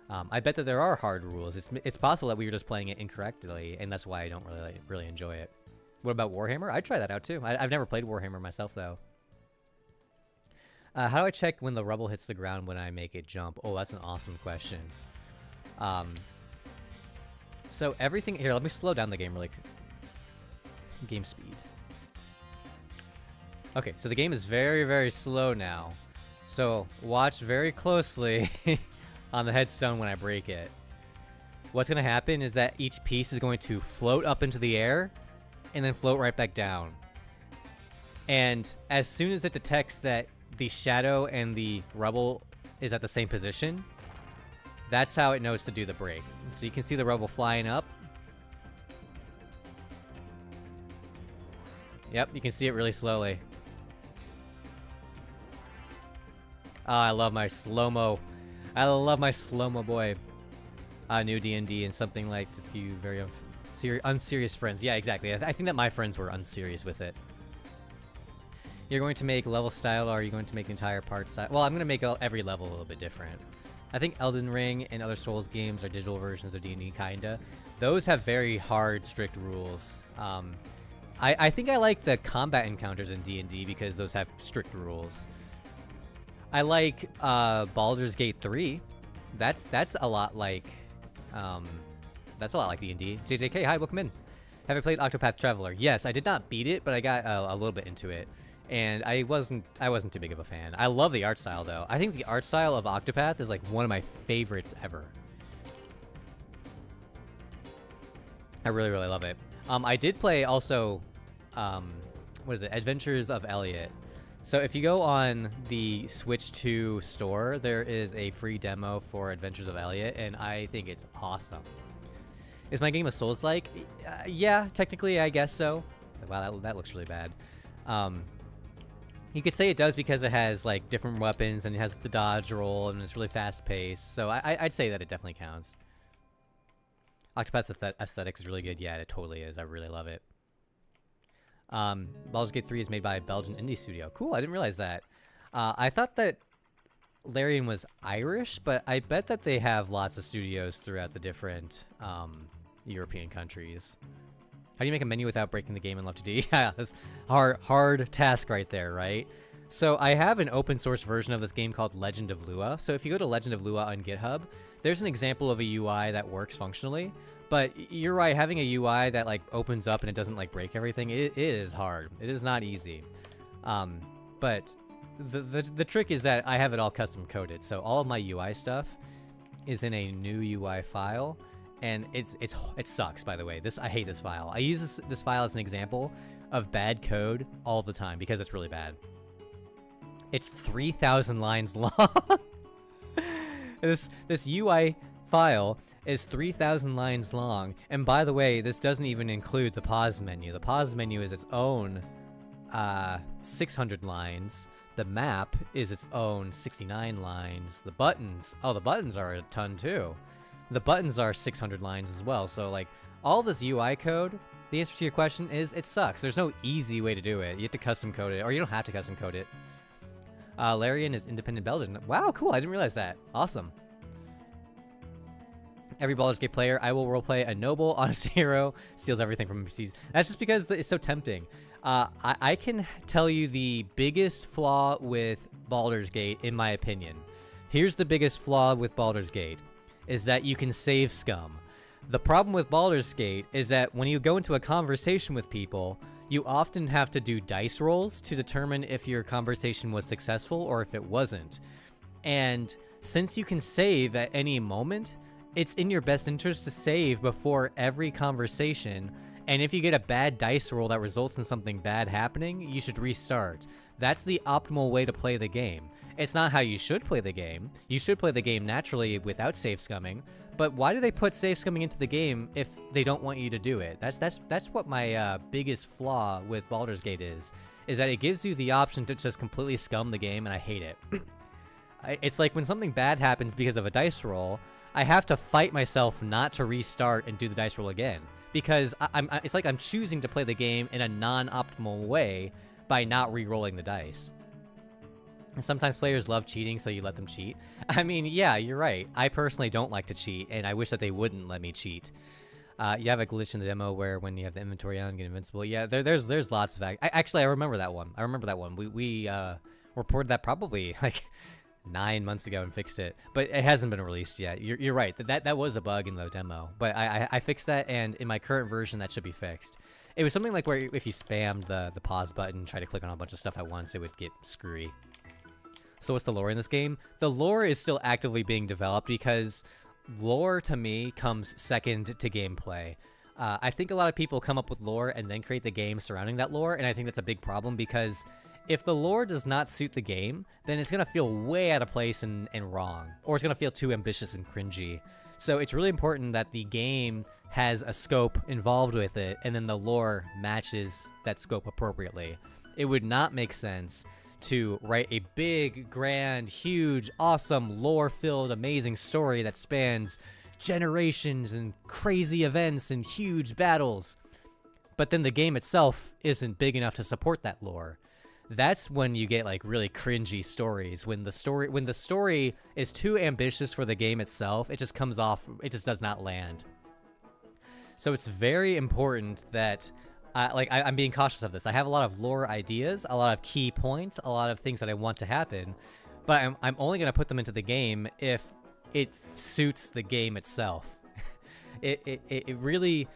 I bet that there are hard rules. It's possible that we were just playing it incorrectly, and that's why I don't really enjoy it. What about Warhammer? I'd try that out too. I've never played Warhammer myself, though. How do I check when the rubble hits the ground when I make it jump? Oh, that's an awesome question. So everything... Here, let me slow down the game really quick. Game speed. Okay, so the game is very, very slow now. So watch very closely on the headstone when I break it. What's going to happen is that each piece is going to float up into the air and then float right back down. And as soon as it detects that the shadow and the rubble is at the same position, that's how it knows to do the break. So you can see the rubble flying up. Yep, you can see it really slowly. Oh, I love my slow-mo. I love my slow-mo boy. New D&D and something like a few very unserious friends. Yeah, exactly. I think that my friends were unserious with it. You're going to make level style, or are you going to make entire part style? Well, I'm going to make every level a little bit different. I think Elden Ring and other Souls games are digital versions of D&D, kinda. Those have very hard, strict rules. I think I like the combat encounters in D&D because those have strict rules. I like Baldur's Gate 3. That's a lot like D&D. JJK, hi, welcome in. Have I played Octopath Traveler? Yes, I did not beat it, but I got a little bit into it, and I wasn't too big of a fan. I love the art style though. I think the art style of Octopath is like one of my favorites ever. I really, really love it. I did play also, what is it? Adventures of Elliot. So if you go on the Switch 2 store, there is a free demo for Adventures of Elliot, and I think it's awesome. Is my game a Souls-like? Yeah, technically, I guess so. Wow, that looks really bad. You could say it does because it has like different weapons and it has the dodge roll and it's really fast-paced. So I'd say that it definitely counts. Octopus aesthetics is really good. Yeah, it totally is. I really love it. Baldur's Gate 3 is made by a Belgian indie studio. Cool, I didn't realize that. I thought that Larian was Irish, but I bet that they have lots of studios throughout the different European countries. How do you make a menu without breaking the game in Left to D? Yeah, that's hard task right there, right? So I have an open source version of this game called Legend of Lua. So if you go to Legend of Lua on GitHub, there's an example of a UI that works functionally. But you're right, having a UI that like opens up and it doesn't like break everything, it is hard. It is not easy. But the trick is that I have it all custom coded. So all of my UI stuff is in a new UI file. And it sucks, by the way. I hate this file. I use this file as an example of bad code all the time because it's really bad. It's 3,000 lines long. This UI file is 3,000 lines long. And by the way, this doesn't even include the pause menu. The pause menu is its own 600 lines. The map is its own 69 lines. The buttons are a ton too. The buttons are 600 lines as well. So like all this UI code, the answer to your question is it sucks. There's no easy way to do it. You have to custom code it, or you don't have to custom code it. Larian is independent Belgian. Wow, cool. I didn't realize that. Awesome. Every Baldur's Gate player, I will roleplay a noble, honest hero, steals everything from NPCs. That's just because it's so tempting. I can tell you the biggest flaw with Baldur's Gate, in my opinion. Here's the biggest flaw with Baldur's Gate, is that you can save scum. The problem with Baldur's Gate is that when you go into a conversation with people, you often have to do dice rolls to determine if your conversation was successful or if it wasn't. And since you can save at any moment, it's in your best interest to save before every conversation. And if you get a bad dice roll that results in something bad happening, you should restart. That's the optimal way to play the game. It's not how you should play the game. You should play the game naturally without save scumming. But why do they put save scumming into the game if they don't want you to do it? That's what my biggest flaw with Baldur's Gate is that it gives you the option to just completely scum the game, and I hate it. It's like when something bad happens because of a dice roll, I have to fight myself not to restart and do the dice roll again. Because it's like I'm choosing to play the game in a non-optimal way by not re-rolling the dice. And sometimes players love cheating, so you let them cheat. I mean, yeah, you're right. I personally don't like to cheat, and I wish that they wouldn't let me cheat. You have a glitch in the demo where when you have the inventory on, you get invincible. Yeah, there's lots of... Actually, I remember that one. We reported that probably, like... 9 months ago and fixed it, but it hasn't been released yet. You're right. That was a bug in the demo, but I fixed that, and in my current version that should be fixed. It was something like where if you spammed the pause button, try to click on a bunch of stuff at once, it would get screwy. So what's the lore in this game? The lore is still actively being developed because lore to me comes second to gameplay. I think a lot of people come up with lore and then create the game surrounding that lore, and I think that's a big problem because if the lore does not suit the game, then it's going to feel way out of place and wrong. Or it's going to feel too ambitious and cringy. So it's really important that the game has a scope involved with it, and then the lore matches that scope appropriately. It would not make sense to write a big, grand, huge, awesome, lore-filled, amazing story that spans generations and crazy events and huge battles. But then the game itself isn't big enough to support that lore. That's when you get like really cringy stories. When the story is too ambitious for the game itself, it just comes off, it just does not land. So it's very important that I'm being cautious of this. I have a lot of lore ideas, a lot of key points, a lot of things that I want to happen, but I'm only going to put them into the game if it suits the game itself. It really,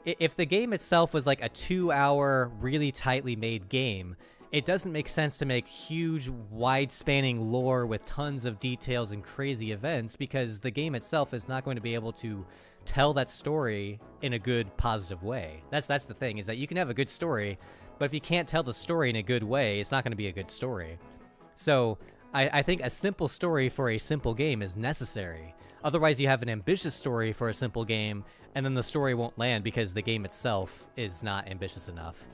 if the game itself was like a 2-hour, really tightly made game, it doesn't make sense to make huge, wide-spanning lore with tons of details and crazy events because the game itself is not going to be able to tell that story in a good, positive way. That's the thing, is that you can have a good story, but if you can't tell the story in a good way, it's not going to be a good story. So I think a simple story for a simple game is necessary. Otherwise, you have an ambitious story for a simple game, and then the story won't land because the game itself is not ambitious enough.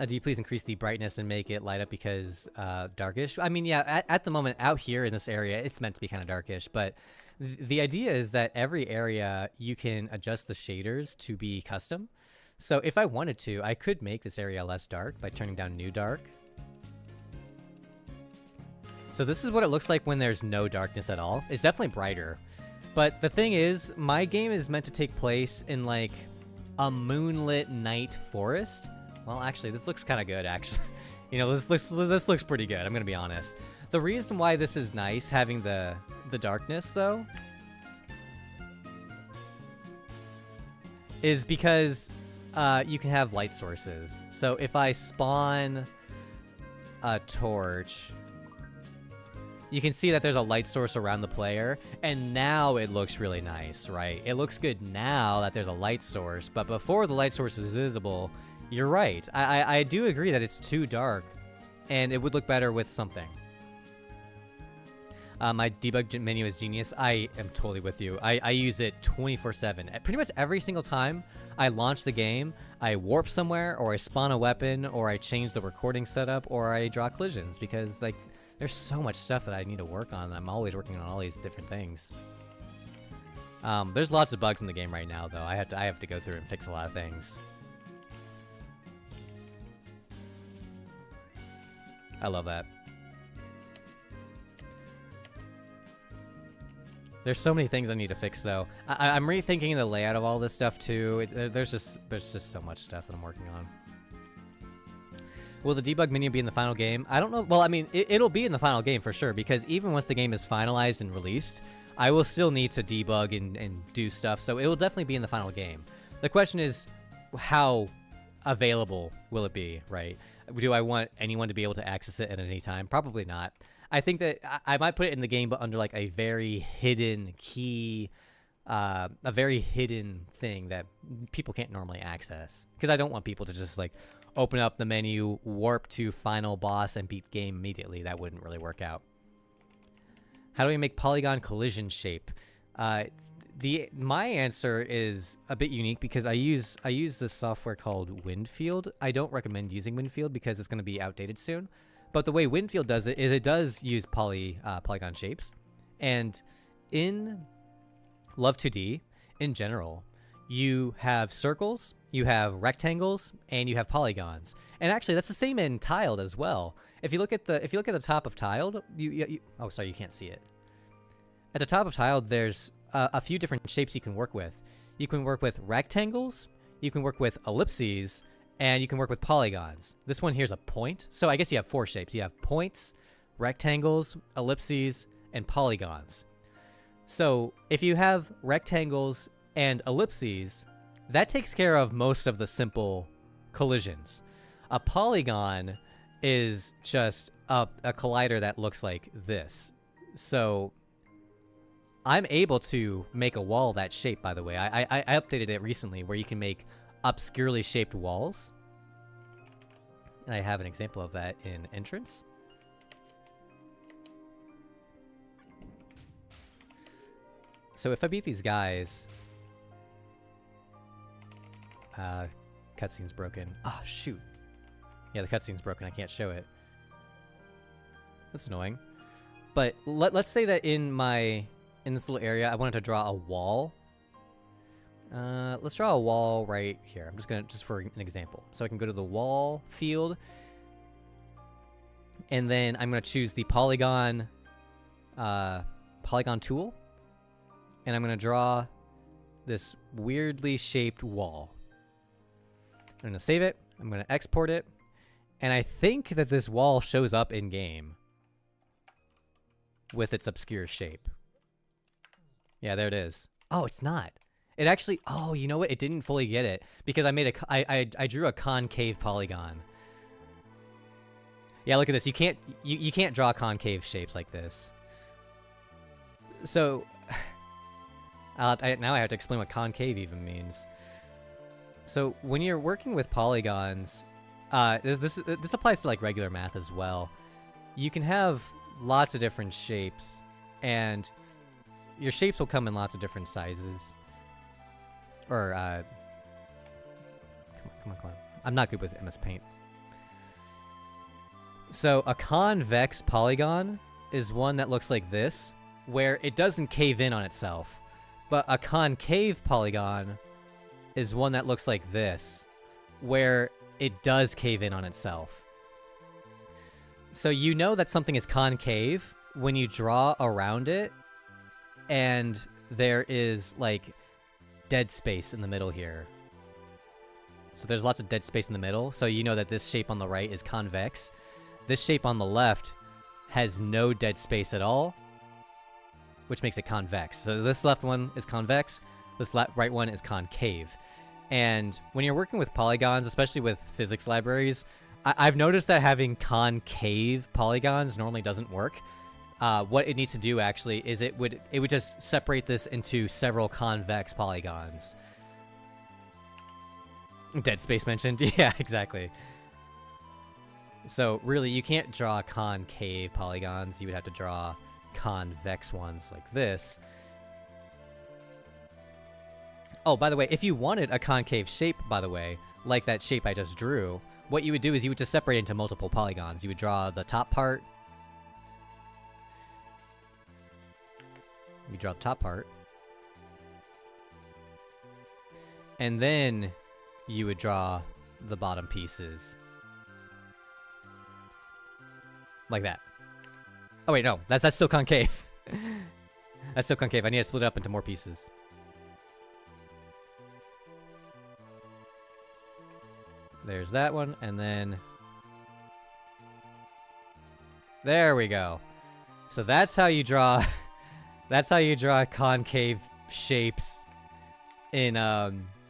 Do you please increase the brightness and make it light up because darkish? I mean, yeah, at the moment out here in this area, it's meant to be kind of darkish, but the idea is that every area you can adjust the shaders to be custom. So if I wanted to, I could make this area less dark by turning down New Dark. So this is what it looks like when there's no darkness at all. It's definitely brighter. But the thing is, my game is meant to take place in like a moonlit night forest. Well, actually, this looks kind of good, actually. You know, this looks pretty good, I'm gonna be honest. The reason why this is nice, having the darkness, though, is because you can have light sources. So if I spawn a torch, you can see that there's a light source around the player, and now it looks really nice, right? It looks good now that there's a light source, but before the light source is visible, you're right. I do agree that it's too dark, and it would look better with something. My debug menu is genius. I am totally with you. I use it 24/7. Pretty much every single time I launch the game, I warp somewhere, or I spawn a weapon, or I change the recording setup, or I draw collisions, because like there's so much stuff that I need to work on. I'm always working on all these different things. There's lots of bugs in the game right now, though. I have to go through and fix a lot of things. I love that. There's so many things I need to fix, though. I'm rethinking the layout of all this stuff too. There's just so much stuff that I'm working on. Will the debug menu be in the final game? I don't know. Well, I mean, it'll be in the final game for sure, because even once the game is finalized and released, I will still need to debug and do stuff. So it will definitely be in the final game. The question is, how available will it be, right? Do I want anyone to be able to access it at any time? Probably not. I think that I might put it in the game, but under like a very hidden key, a very hidden thing that people can't normally access. Because I don't want people to just like open up the menu, warp to final boss, and beat game immediately. That wouldn't really work out. How do we make polygon collision shape? My answer is a bit unique because I use this software called Windfield. I don't recommend using Windfield because it's going to be outdated soon. But the way Windfield does it is it does use polygon shapes. And in Love 2D, in general, you have circles, you have rectangles, and you have polygons. And actually, that's the same in Tiled as well. If you look at the top of Tiled, oh, sorry, you can't see it. At the top of Tiled, there's a few different shapes you can work with. You can work with rectangles, you can work with ellipses, and you can work with polygons. This one here is a point. So I guess you have 4 shapes. You have points, rectangles, ellipses, and polygons. So if you have rectangles and ellipses, that takes care of most of the simple collisions. A polygon is just a collider that looks like this. So I'm able to make a wall that shape, by the way. I updated it recently where you can make obscurely shaped walls. And I have an example of that in Entrance. So if I beat these guys... cutscene's broken. Ah, oh, shoot. Yeah, the cutscene's broken. I can't show it. That's annoying. But let's say that in this little area, I wanted to draw a wall. Let's draw a wall right here. I'm just for an example. So I can go to the wall field, and then I'm going to choose the polygon tool, and I'm going to draw this weirdly shaped wall. I'm going to save it. I'm going to export it, and I think that this wall shows up in game with its obscure shape. Yeah, there it is. Oh, it's not. It actually, oh, you know what? It didn't fully get it because I drew a concave polygon. Yeah, look at this. You can't draw concave shapes like this. So now I have to explain what concave even means. So when you're working with polygons, This applies to like regular math as well. You can have lots of different shapes, and your shapes will come in lots of different sizes. Or come on. I'm not good with MS Paint. So a convex polygon is one that looks like this, where it doesn't cave in on itself. But a concave polygon is one that looks like this, where it does cave in on itself. So you know that something is concave when you draw around it, and there is, like, dead space in the middle here. So there's lots of dead space in the middle, so you know that this shape on the right is convex. This shape on the left has no dead space at all, which makes it convex. So this left one is convex, this right one is concave. And when you're working with polygons, especially with physics libraries, I've noticed that having concave polygons normally doesn't work. What it needs to do actually is it would just separate this into several convex polygons. Dead space mentioned. Yeah, exactly. So really, you can't draw concave polygons. You would have to draw convex ones like this. Oh, by the way, if you wanted a concave shape, by the way, like that shape I just drew, what you would do is you would just separate into multiple polygons. You would draw the top part. You draw the top part. And then you would draw the bottom pieces. Like that. Oh wait, no, that's still concave. That's still concave. I need to split it up into more pieces. There's that one, and then there we go. So that's how you draw. That's how you draw concave shapes in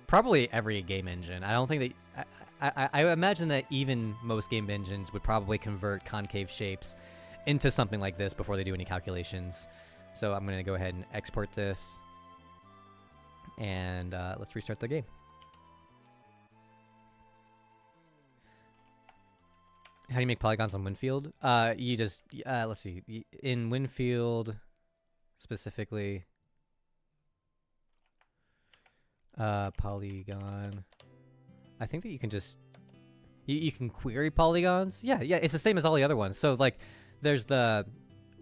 probably every game engine. I don't think that I imagine that even most game engines would probably convert concave shapes into something like this before they do any calculations. So I'm going to go ahead and export this, and let's restart the game. How do you make polygons on Winfield? You just, let's see, in Winfield specifically, polygon, I think that you can just, you can query polygons. Yeah, it's the same as all the other ones. So like, there's the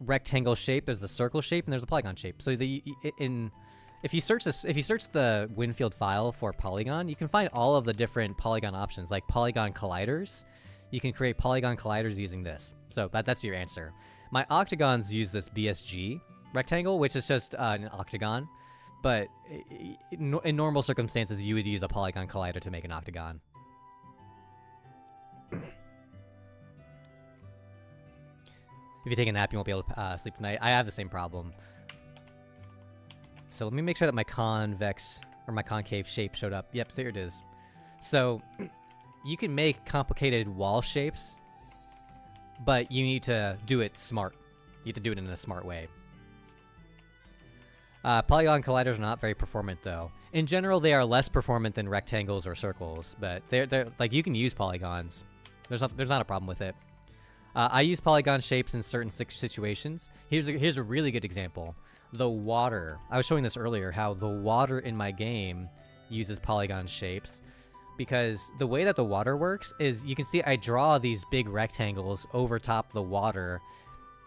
rectangle shape, there's the circle shape, and there's the polygon shape. So if you search the Winfield file for polygon, you can find all of the different polygon options, like polygon colliders. You can create polygon colliders using this. So that's your answer. My octagons use this BSG rectangle, which is just an octagon. But in normal circumstances, you would use a polygon collider to make an octagon. If you take a nap, you won't be able to sleep tonight. I have the same problem. So let me make sure that my convex or my concave shape showed up. Yep, so here it is. So you can make complicated wall shapes, but you need to do it smart. You have to do it in a smart way. Polygon colliders are not very performant, though. In general, they are less performant than rectangles or circles, but they're like, you can use polygons. There's not a problem with it. I use polygon shapes in certain situations. Here's a really good example. The water. I was showing this earlier, how the water in my game uses polygon shapes. Because the way that the water works is, you can see I draw these big rectangles over top the water,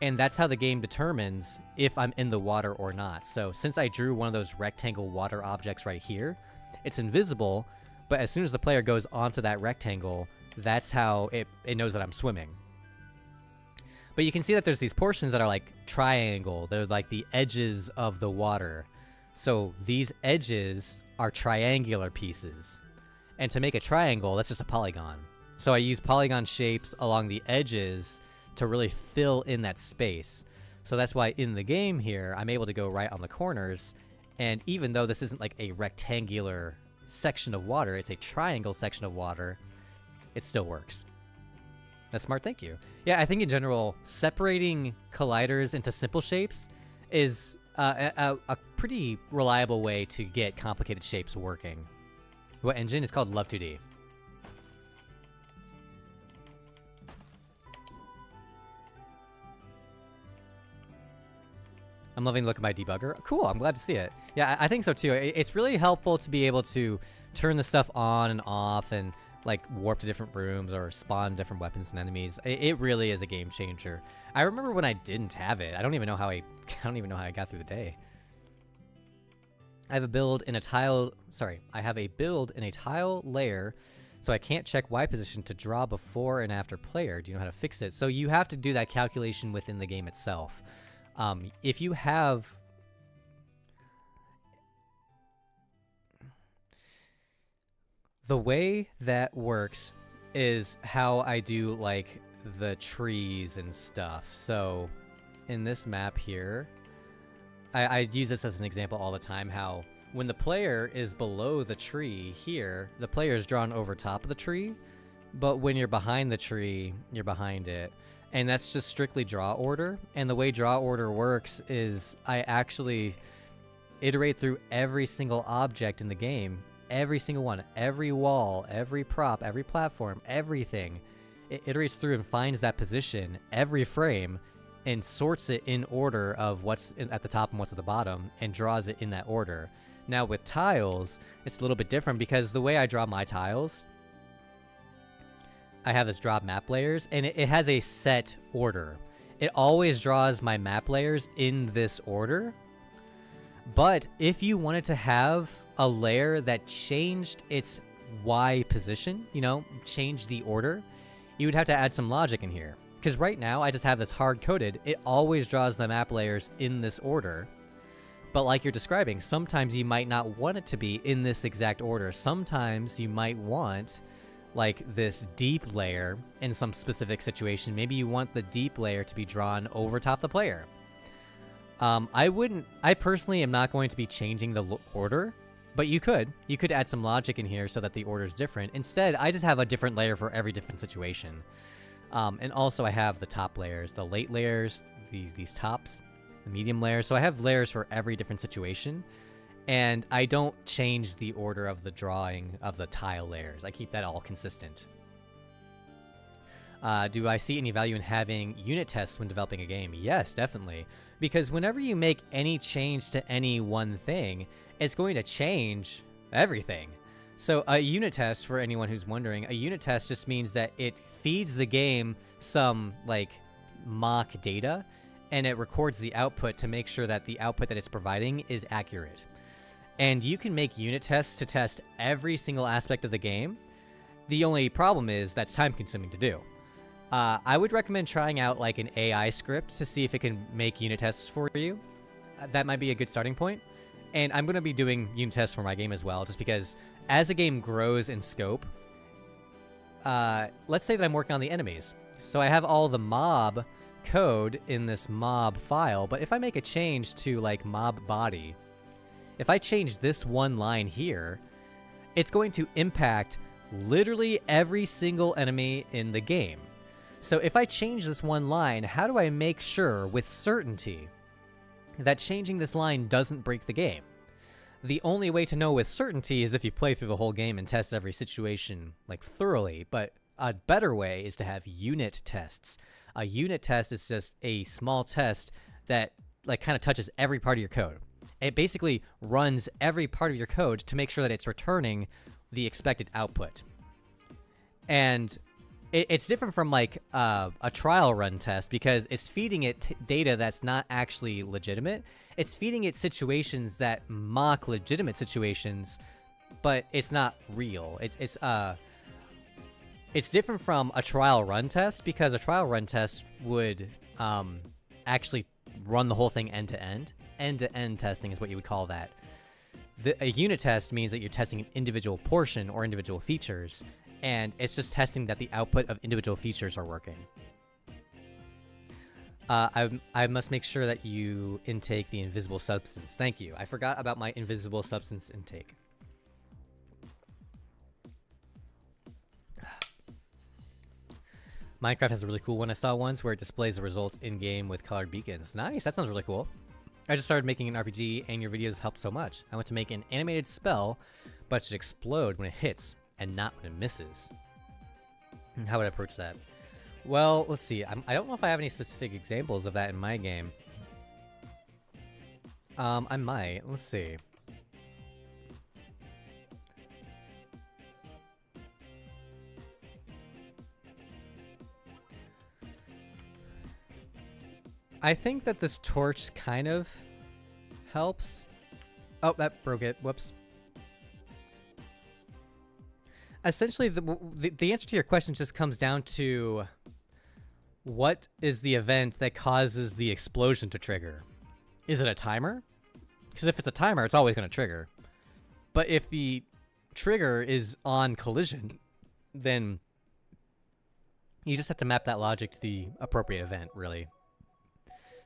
and that's how the game determines if I'm in the water or not. So since I drew one of those rectangle water objects right here, it's invisible, but as soon as the player goes onto that rectangle, that's how it knows that I'm swimming. But you can see that there's these portions that are like triangle. They're like the edges of the water. So these edges are triangular pieces. And to make a triangle, that's just a polygon. So I use polygon shapes along the edges to really fill in that space. So that's why in the game here, I'm able to go right on the corners. And even though this isn't like a rectangular section of water, it's a triangle section of water, it still works. That's smart, thank you. Yeah, I think in general, separating colliders into simple shapes is a pretty reliable way to get complicated shapes working. What engine? It's called Love2D. I'm loving the look of my debugger. Cool, I'm glad to see it. Yeah, I think so too. It's really helpful to be able to turn the stuff on and off and like warp to different rooms or spawn different weapons and enemies. It really is a game changer. I remember when I didn't have it. I don't even know how I got through the day. I have a build in a tile. Sorry, I have a build in a tile layer, so I can't check Y position to draw before and after player. Do you know how to fix it? So you have to do that calculation within the game itself. If you have... The way that works is how I do, like, the trees and stuff. So, in this map here, I use this as an example all the time, how when the player is below the tree here, the player is drawn over top of the tree, but when you're behind the tree, you're behind it. And that's just strictly draw order. And the way draw order works is I actually iterate through every single object in the game. Every single one, every wall, every prop, every platform, everything. It iterates through and finds that position every frame and sorts it in order of what's at the top and what's at the bottom and draws it in that order. Now with tiles, it's a little bit different because the way I draw my tiles, I have this draw map layers and it has a set order. It always draws my map layers in this order. But if you wanted to have a layer that changed its Y position, you know, change the order, you would have to add some logic in here. Because right now, I just have this hard-coded, it always draws the map layers in this order. But like you're describing, sometimes you might not want it to be in this exact order. Sometimes you might want, like, this deep layer in some specific situation. Maybe you want the deep layer to be drawn over top the player. I personally am not going to be changing the order, but you could add some logic in here so that the order is different. Instead, I just have a different layer for every different situation. And also I have the top layers, the late layers, these tops, the medium layers. So I have layers for every different situation, and I don't change the order of the drawing of the tile layers. I keep that all consistent. Do I see any value in having unit tests when developing a game? Yes, definitely. Because whenever you make any change to any one thing, it's going to change everything. So a unit test, for anyone who's wondering, a unit test just means that it feeds the game some, like, mock data, and it records the output to make sure that the output that it's providing is accurate. And you can make unit tests to test every single aspect of the game. The only problem is that's time-consuming to do. I would recommend trying out like an AI script to see if it can make unit tests for you. That might be a good starting point. And I'm going to be doing unit tests for my game as well, just because as a game grows in scope, let's say that I'm working on the enemies. So I have all the mob code in this mob file, but if I make a change to like mob body, if I change this one line here, it's going to impact literally every single enemy in the game. So if I change this one line, how do I make sure with certainty that changing this line doesn't break the game? The only way to know with certainty is if you play through the whole game and test every situation like thoroughly, but a better way is to have unit tests. A unit test is just a small test that like kind of touches every part of your code. It basically runs every part of your code to make sure that it's returning the expected output. And it's different from like a trial run test because it's feeding it data that's not actually legitimate. It's feeding it situations that mock legitimate situations, but it's not real. It's different from a trial run test because a trial run test would actually run the whole thing end to end. End to end testing is what you would call that. A unit test means that you're testing an individual portion or individual features, and it's just testing that the output of individual features are working. I must make sure that you intake the invisible substance. Thank you. I forgot about my invisible substance intake. Minecraft has a really cool one I saw once where it displays the results in-game with colored beacons. Nice, that sounds really cool. I just started making an RPG and your videos helped so much. I want to make an animated spell, but it should explode when it hits and not when it misses. How would I approach that? Well, let's see. I don't know if I have any specific examples of that in my game. I might. Let's see. I think that this torch kind of helps. Oh, that broke it. Whoops. Essentially, the answer to your question just comes down to what is the event that causes the explosion to trigger? Is it a timer? Because if it's a timer, it's always going to trigger. But if the trigger is on collision, then you just have to map that logic to the appropriate event, really.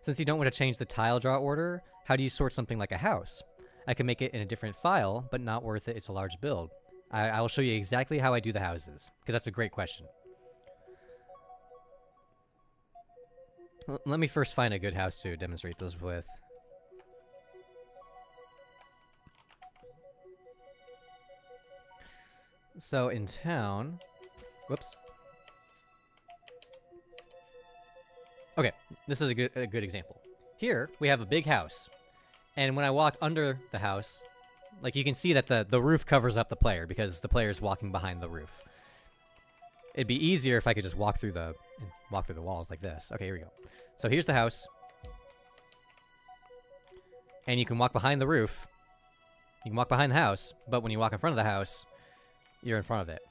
Since you don't want to change the tile draw order, how do you sort something like a house? I can make it in a different file, but not worth it. It's a large build. I will show you exactly how I do the houses, because that's a great question. Let me first find a good house to demonstrate those with. So in town, whoops. Okay, this is a good example. Here we have a big house, and when I walk under the house, like you can see that the roof covers up the player because the player is walking behind the roof. It'd be easier if I could just walk through the walls like this. Okay, here we go. So here's the house, and you can walk behind the roof. You can walk behind the house, but when you walk in front of the house, you're in front of it.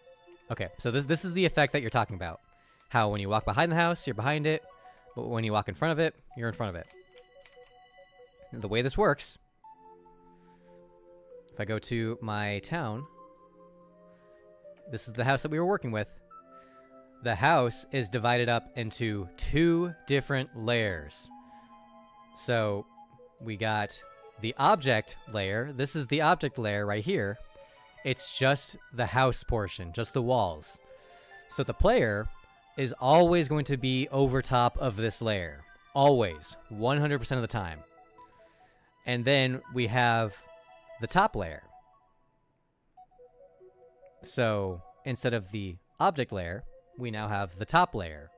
Okay, so this is the effect that you're talking about. How when you walk behind the house, you're behind it, but when you walk in front of it, you're in front of it. And the way this works, if I go to my town, this is the house that we were working with. The house is divided up into 2 different layers. So we got the object layer. This is the object layer right here. It's just the house portion, just the walls. So the player is always going to be over top of this layer. Always. 100% of the time. And then we have the top layer. So instead of the object layer, we now have the top layer.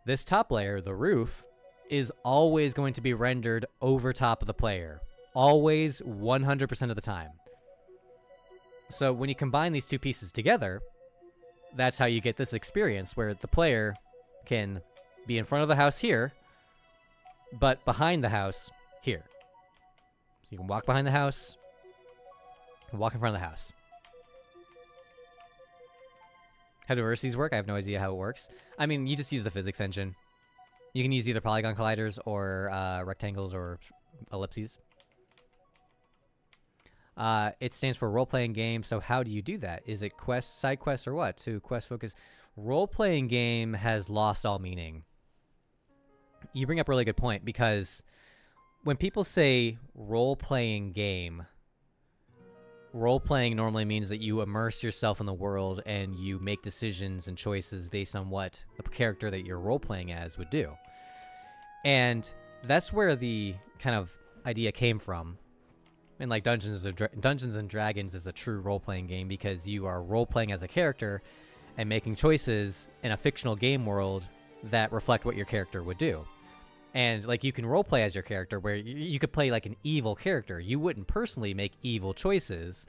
This top layer, the roof, is always going to be rendered over top of the player. Always 100% of the time. So when you combine these 2 pieces together, that's how you get this experience where the player can be in front of the house here, but behind the house here. So you can walk behind the house, and walk in front of the house. How do vertices work? I have no idea how it works. I mean, you just use the physics engine. You can use either polygon colliders or rectangles or ellipses. It stands for role-playing game, so how do you do that? Is it quest, side quest, or what? To quest focus. Role-playing game has lost all meaning. You bring up a really good point, because when people say role-playing game, role-playing normally means that you immerse yourself in the world and you make decisions and choices based on what the character that you're role-playing as would do. And that's where the kind of idea came from. And like Dungeons and Dragons is a true role-playing game because you are role-playing as a character and making choices in a fictional game world that reflect what your character would do. And like you can roleplay as your character where you could play like an evil character. You wouldn't personally make evil choices,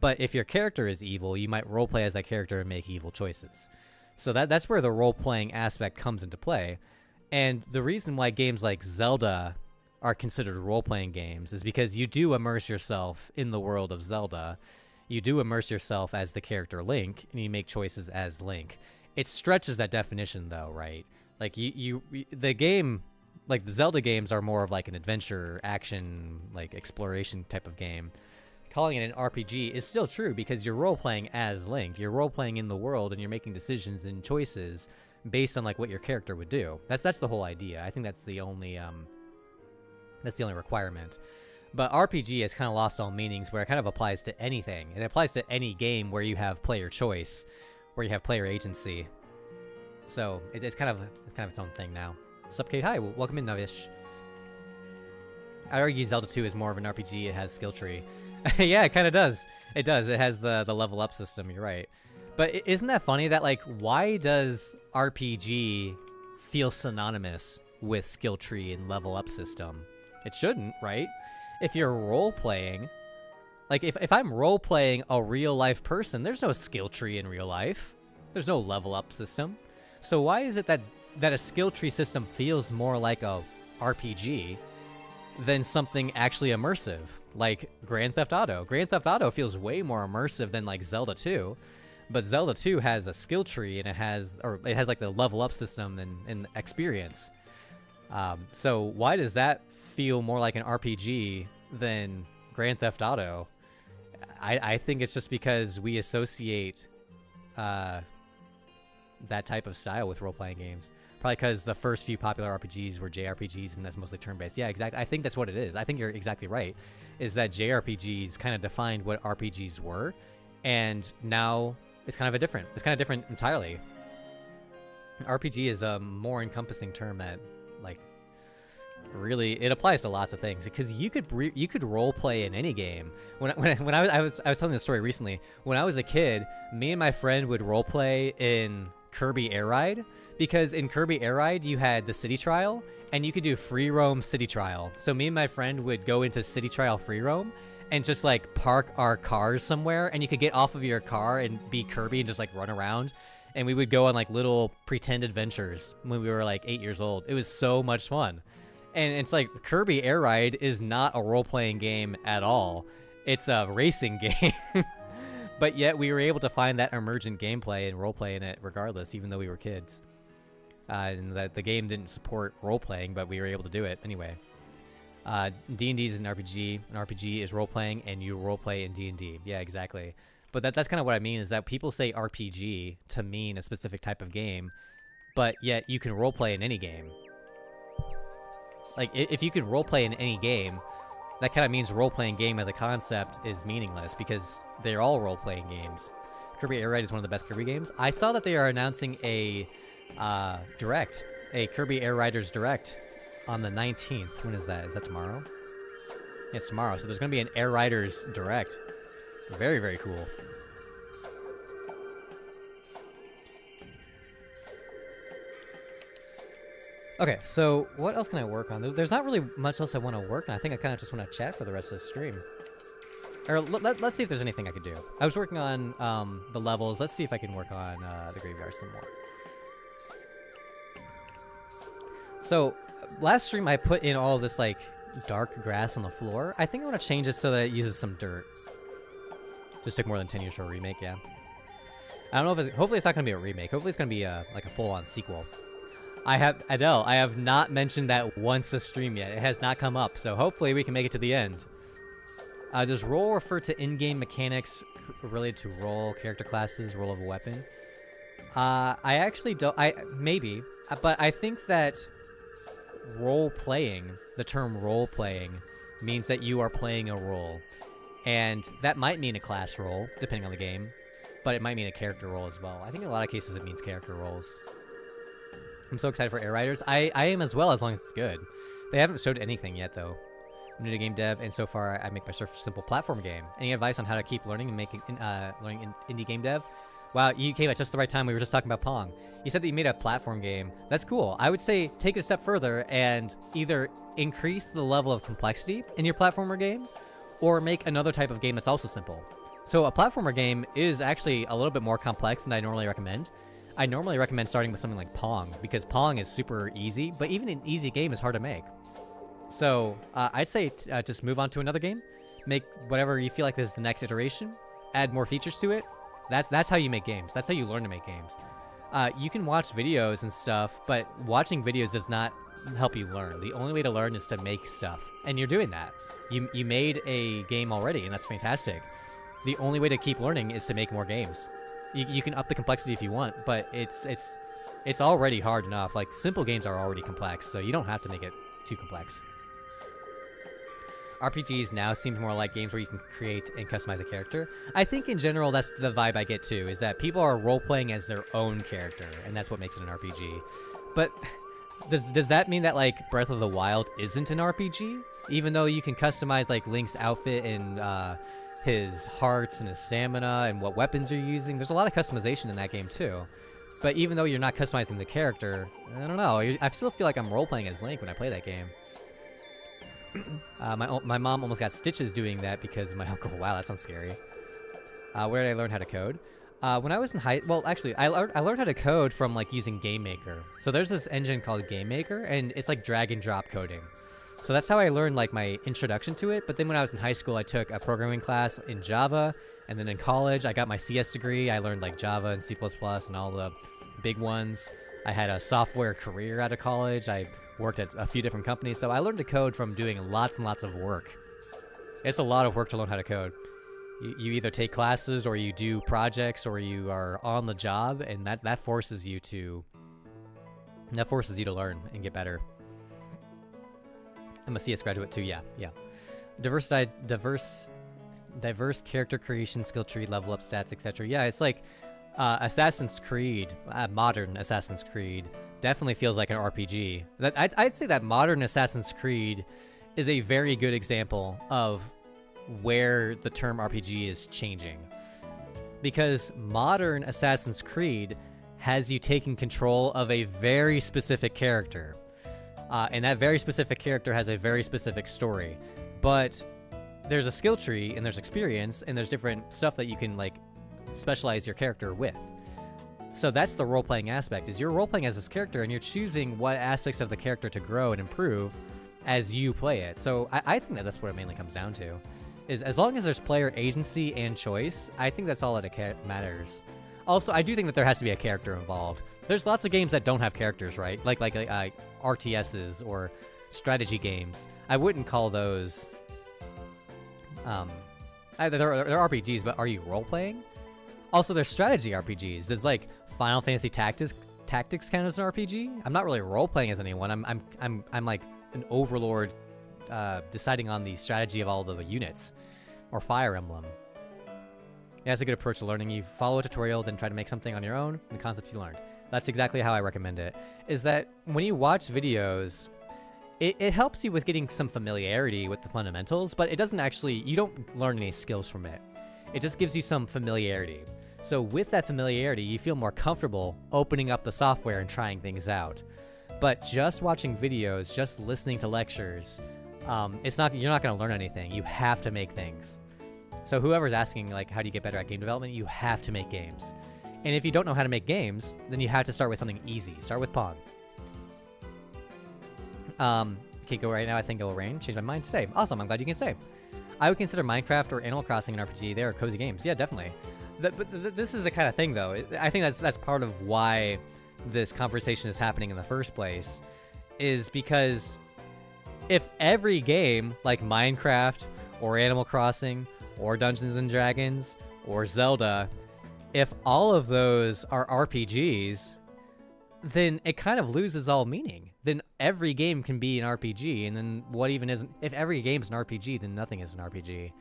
but if your character is evil, you might roleplay as that character and make evil choices. So that's where the role-playing aspect comes into play. And the reason why games like Zelda are considered role-playing games is because you do immerse yourself in the world of Zelda. You do immerse yourself as the character Link, and you make choices as Link. It stretches that definition, though, right? Like the game, like the Zelda games, are more of like an adventure, action, like exploration type of game. Calling it an RPG is still true because you're role-playing as Link. You're role-playing in the world, and you're making decisions and choices based on like what your character would do. That's the whole idea. I think that's the only requirement. But RPG has kind of lost all meanings where it kind of applies to anything. It applies to any game where you have player choice, where you have player agency. So it's kind of its own thing now. Sup, Kate? Hi, welcome in, Navish. I argue Zelda 2 is more of an RPG. It has skill tree. Yeah, it kind of does. It does. It has the level up system. You're right. But isn't that funny that like why does RPG feel synonymous with skill tree and level up system? It shouldn't, right? if you're role-playing, like if I'm role-playing a real-life person, there's no skill tree in real life. There's no level-up system. So why is it that a skill tree system feels more like a RPG than something actually immersive, like Grand Theft Auto? Grand Theft Auto feels way more immersive than like Zelda 2, but Zelda 2 has a skill tree and it has like the level up system and experience. So why does that feel more like an RPG than Grand Theft Auto? I think it's just because we associate that type of style with role-playing games. Probably because the first few popular RPGs were JRPGs, and that's mostly turn-based. Yeah, exactly. I think that's what it is. I think you're exactly right, is that JRPGs kind of defined what RPGs were, and now it's kind of different entirely. RPG is a more encompassing term that, like, really, it applies to lots of things, because you could role play in any game. When I was telling this story recently. When I was a kid, me and my friend would role play in Kirby Air Ride, because in Kirby Air Ride you had the city trial and you could do free roam city trial. So me and my friend would go into city trial free roam and just like park our cars somewhere, and you could get off of your car and be Kirby and just like run around, and we would go on like little pretend adventures when we were like 8 years old. It was so much fun. And it's like Kirby Air Ride is not a role-playing game at all. It's a racing game. But yet we were able to find that emergent gameplay and roleplay in it regardless, even though we were kids. And that the game didn't support role-playing, but we were able to do it anyway. D&D is an RPG. An RPG is role-playing, and you roleplay in D&D. Yeah, exactly. But that's kind of what I mean, is that people say RPG to mean a specific type of game, but yet you can roleplay in any game. Like, if you could roleplay in any game, that kind of means role-playing game as a concept is meaningless, because they're all role-playing games. Kirby Air Ride is one of the best Kirby games. I saw that they are announcing a Direct, a Kirby Air Riders Direct on the 19th. When is that? Is that tomorrow? Yeah, it's tomorrow. So there's going to be an Air Riders Direct. Very, very cool. Okay, so what else can I work on? There's not really much else I want to work on. I think I kind of just want to chat for the rest of the stream. Or let's see if there's anything I could do. I was working on the levels. Let's see if I can work on the graveyard some more. So last stream I put in all this like dark grass on the floor. I think I want to change it so that it uses some dirt. Just took more than 10 years for a remake, yeah. I don't know if hopefully it's not going to be a remake. Hopefully it's going to be like a full-on sequel. Adele, I have not mentioned that once a stream yet. It has not come up, so hopefully we can make it to the end. Does role refer to in-game mechanics related to role, character classes, role of a weapon? I actually don't. Maybe, but I think that role-playing, the term role-playing, means that you are playing a role. And that might mean a class role, depending on the game, but it might mean a character role as well. I think in a lot of cases it means character roles. I'm so excited for Air Riders. I am as well, as long as it's good. They haven't showed anything yet, though. I'm new to game dev, and so far I make my simple platform game. Any advice on how to keep learning and making learning indie game dev? Wow, you came at just the right time. We were just talking about Pong. You said that you made a platform game. That's cool. I would say take it a step further and either increase the level of complexity in your platformer game, or make another type of game that's also simple. So a platformer game is actually a little bit more complex than I normally recommend. I normally recommend starting with something like Pong, because Pong is super easy, but even an easy game is hard to make. So I'd say just move on to another game, make whatever you feel like is the next iteration, add more features to it. That's how you make games. That's how you learn to make games. You can watch videos and stuff, but watching videos does not help you learn. The only way to learn is to make stuff, and you're doing that. You made a game already, and that's fantastic. The only way to keep learning is to make more games. You can up the complexity if you want, but it's already hard enough. Like, simple games are already complex, so you don't have to make it too complex. RPGs now seem more like games where you can create and customize a character. I think in general that's the vibe I get too, is that people are role-playing as their own character, and that's what makes it an RPG. But does that mean that, like, Breath of the Wild isn't an RPG? Even though you can customize, like, Link's outfit and his hearts and his stamina and what weapons you're using. There's a lot of customization in that game too. But even though you're not customizing the character, I don't know. I still feel like I'm role-playing as Link when I play that game. My mom almost got stitches doing that because of my uncle. Wow, that sounds scary. Where did I learn how to code? When I was in well, actually, I learned how to code from like using Game Maker. So there's this engine called Game Maker, and it's like drag and drop coding. So that's how I learned like my introduction to it. But then when I was in high school, I took a programming class in Java, and then in college, I got my CS degree. I learned like Java and C++ and all the big ones. I had a software career out of college. I worked at a few different companies, so I learned to code from doing lots and lots of work. It's a lot of work to learn how to code. You either take classes or you do projects or you are on the job, and that forces you to learn and get better. I'm a CS graduate too. Yeah. Diverse character creation, skill tree, level up stats, etc. Yeah, it's like Assassin's Creed, modern Assassin's Creed definitely feels like an RPG. I'd say that modern Assassin's Creed is a very good example of where the term RPG is changing, because modern Assassin's Creed has you taking control of a very specific character, and that very specific character has a very specific story, but there's a skill tree and there's experience and there's different stuff that you can like specialize your character with. So that's the role-playing aspect, is you're role-playing as this character and you're choosing what aspects of the character to grow and improve as you play it. So I think that that's what it mainly comes down to, is as long as there's player agency and choice, I think that's all that matters. Also, I do think that there has to be a character involved. There's lots of games that don't have characters, right? Like RTSs or strategy games. I wouldn't call those... they're RPGs, but are you role-playing? Also, there's strategy RPGs. There's like Final Fantasy Tactics count as an RPG? I'm not really role-playing as anyone. I'm like an overlord deciding on the strategy of all the units. Or Fire Emblem. Yeah, that's a good approach to learning. You follow a tutorial, then try to make something on your own, and the concepts you learned. That's exactly how I recommend it. Is that when you watch videos, it helps you with getting some familiarity with the fundamentals, but it doesn't actually, you don't learn any skills from it. It just gives you some familiarity. So with that familiarity, you feel more comfortable opening up the software and trying things out. But just watching videos, just listening to lectures, you're not going to learn anything. You have to make things. So whoever's asking, like, how do you get better at game development, you have to make games. And if you don't know how to make games, then you have to start with something easy. Start with Pong. Can't go right now. I think it will rain. Change my mind. Stay. Awesome. I'm glad you can stay. I would consider Minecraft or Animal Crossing an RPG. They are cozy games. Yeah, definitely. But this is the kind of thing, though. I think that's part of why this conversation is happening in the first place, is because if every game like Minecraft or Animal Crossing or Dungeons and Dragons or Zelda, if all of those are RPGs, then it kind of loses all meaning. Then every game can be an RPG, and then what even isn't? If every game's an RPG, then nothing is an RPG.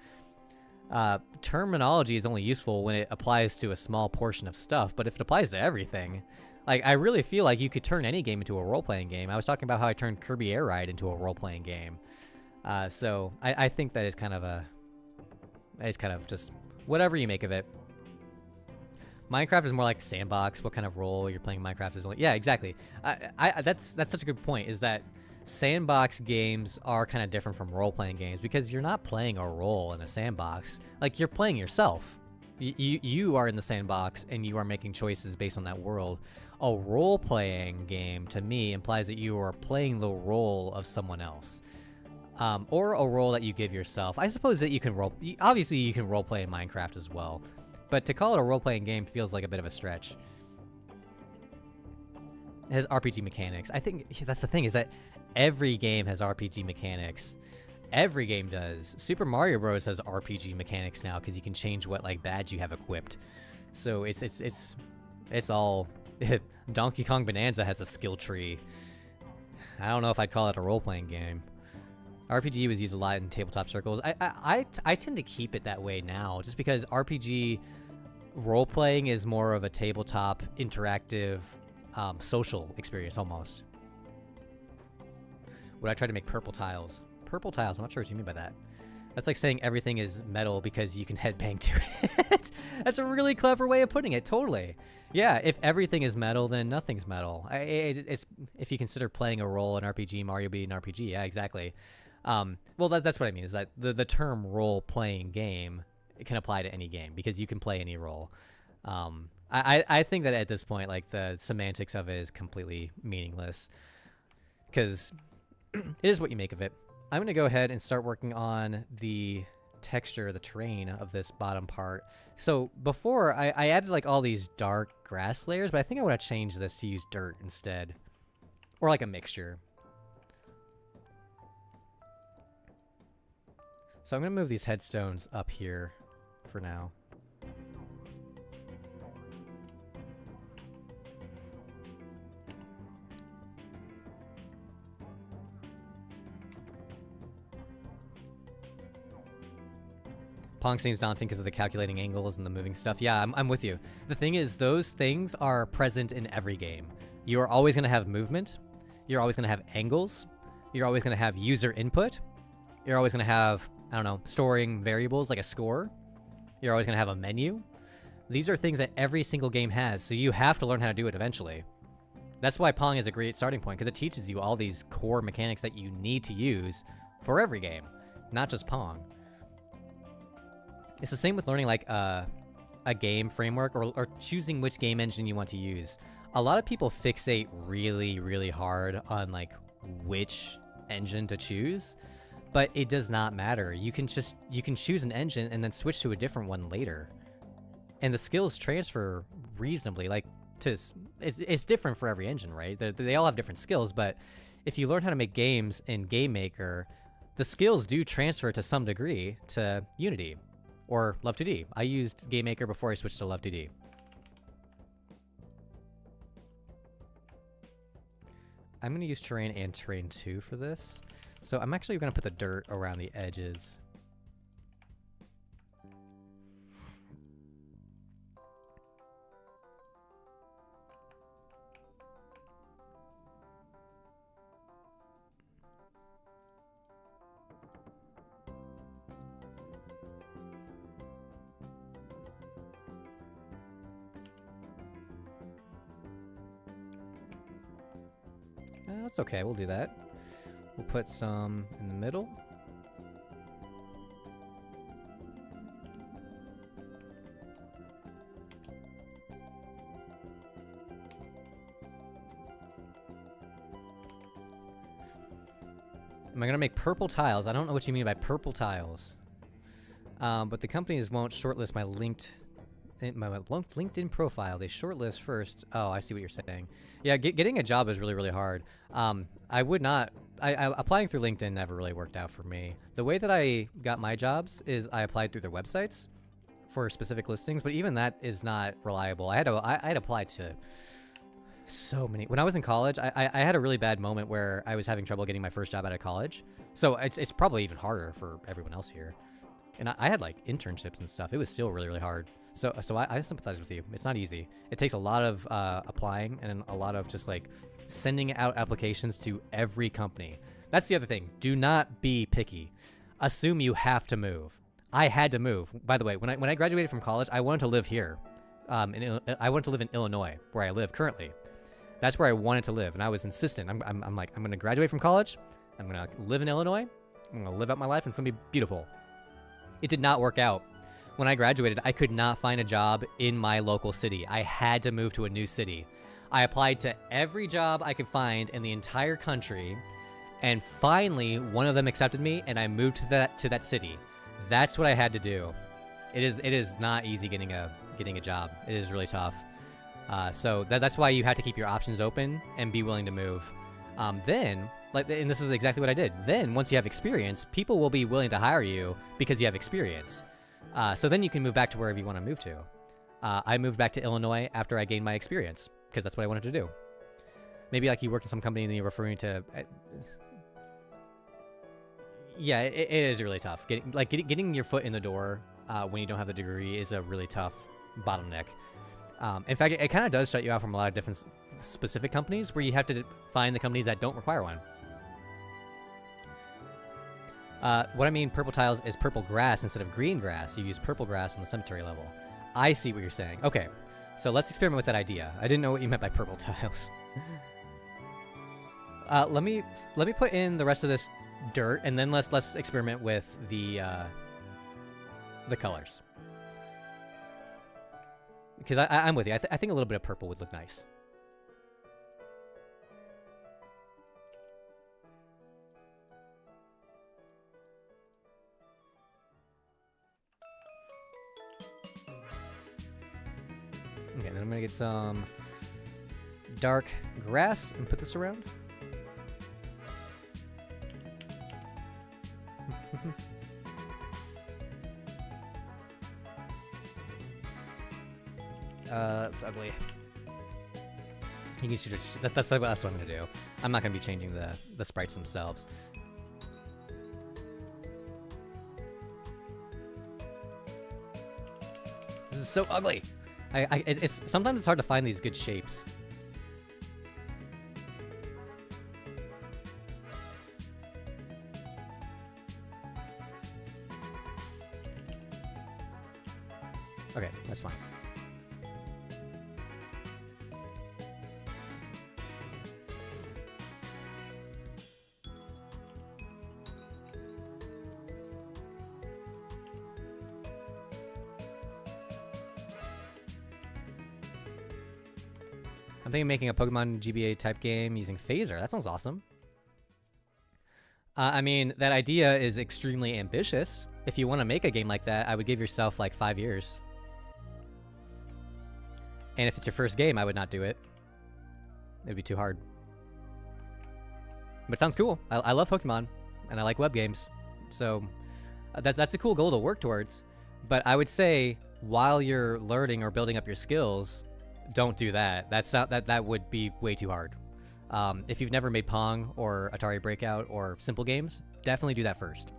Terminology is only useful when it applies to a small portion of stuff, but if it applies to everything, like, I really feel like you could turn any game into a role-playing game. I was talking about how I turned Kirby Air Ride into a role-playing game. So I think that is kind of just whatever you make of it. Minecraft is more like sandbox. What kind of role you're playing in Minecraft is only... Yeah, exactly. That's such a good point, is that sandbox games are kind of different from role-playing games, because you're not playing a role in a sandbox. Like, you're playing yourself. You are in the sandbox, and you are making choices based on that world. A role-playing game, to me, implies that you are playing the role of someone else. Or a role that you give yourself. I suppose that you can obviously you can role-play in Minecraft as well. But to call it a role-playing game feels like a bit of a stretch. It has RPG mechanics. I think that's the thing, is that every game has RPG mechanics. Every game does. Super Mario Bros. Has RPG mechanics now, because you can change what like badge you have equipped. So it's all... Donkey Kong Bonanza has a skill tree. I don't know if I'd call it a role-playing game. RPG was used a lot in tabletop circles. I tend to keep it that way now, just because RPG role-playing is more of a tabletop, interactive, social experience, almost. Would I try to make purple tiles? Purple tiles, I'm not sure what you mean by that. That's like saying everything is metal because you can headbang to it. That's a really clever way of putting it, totally. Yeah, if everything is metal, then nothing's metal. It's if you consider playing a role in RPG, Mario being an RPG, yeah, exactly. Well, that's what I mean, is that the term role-playing game, it can apply to any game because you can play any role. I think that at this point, like, the semantics of it is completely meaningless because it is what you make of it. I'm going to go ahead and start working on the texture, the terrain of this bottom part. So before, I added like all these dark grass layers, but I think I want to change this to use dirt instead. Or like a mixture. So I'm going to move these headstones up here for now. Pong seems daunting because of the calculating angles and the moving stuff. Yeah, I'm with you. The thing is, those things are present in every game. You are always going to have movement. You're always going to have angles. You're always going to have user input. You're always going to have, I don't know, storing variables like a score. You're always going to have a menu. These are things that every single game has, so you have to learn how to do it eventually. That's why Pong is a great starting point, because it teaches you all these core mechanics that you need to use for every game, not just Pong. It's the same with learning like a game framework or choosing which game engine you want to use. A lot of people fixate really, really hard on like which engine to choose, but it does not matter. You can choose an engine and then switch to a different one later. And the skills transfer reasonably. Like it's different for every engine, right? They all have different skills, but if you learn how to make games in Game Maker, the skills do transfer to some degree to Unity. Or Love2D. I used Game Maker before I switched to Love2D. I'm going to use Terrain and Terrain 2 for this. So I'm actually going to put the dirt around the edges. That's okay, we'll do that. We'll put some in the middle. Am I gonna make purple tiles? I don't know what you mean by purple tiles. But the companies won't shortlist my LinkedIn profile. They shortlist first. Oh, I see what you're saying. Yeah, getting a job is really, really hard. Applying through LinkedIn never really worked out for me. The way that I got my jobs is I applied through their websites for specific listings, but even that is not reliable. I had applied to so many. When I was in college, I had a really bad moment where I was having trouble getting my first job out of college. So it's probably even harder for everyone else here. And I had like internships and stuff. It was still really, really hard. So I sympathize with you. It's not easy. It takes a lot of applying and a lot of just like sending out applications to every company. That's the other thing. Do not be picky. Assume you have to move. I had to move. By the way, when I graduated from college, I wanted to live here. I wanted to live in Illinois, where I live currently. That's where I wanted to live, and I was insistent. I'm like, I'm going to graduate from college. I'm going to live in Illinois. I'm going to live out my life, and it's going to be beautiful. It did not work out. When I graduated, I could not find a job in my local city. I had to move to a new city. I applied to every job I could find in the entire country, and finally, one of them accepted me, and I moved to that city. That's what I had to do. It is not easy getting a job. It is really tough. So that's why you have to keep your options open and be willing to move. Then, and this is exactly what I did. Then, once you have experience, people will be willing to hire you because you have experience. So then you can move back to wherever you want to move to. I moved back to Illinois after I gained my experience because that's what I wanted to do. Maybe like you worked in some company and then you're referring to. Yeah, it is really tough. Getting your foot in the door when you don't have the degree is a really tough bottleneck. In fact, it kind of does shut you out from a lot of different specific companies where you have to find the companies that don't require one. What I mean purple tiles is purple grass instead of green grass. You use purple grass on the cemetery level. I see what you're saying. Okay, so let's experiment with that idea. I didn't know what you meant by purple tiles. Let me put in the rest of dirt, and then let's experiment with the colors. Because I'm with you. I think a little bit of purple would look nice. Okay, then I'm gonna get some dark grass and put this around. That's ugly. You should just, that's what I'm gonna do. I'm not gonna be changing the sprites themselves. This is so ugly. It's sometimes it's hard to find these good shapes. Okay, that's fine. I'm thinking of making a Pokemon GBA type game using Phaser. That sounds awesome. I mean, that idea is extremely ambitious. If you want to make a game like that, I would give yourself like 5 years. And if it's your first game, I would not do it. It would be too hard. But it sounds cool. I love Pokemon, and I like web games. So that's a cool goal to work towards. But I would say, while you're learning or building up your skills, don't do that. That would be way too hard. If you've never made Pong or Atari Breakout or simple games, definitely do that first.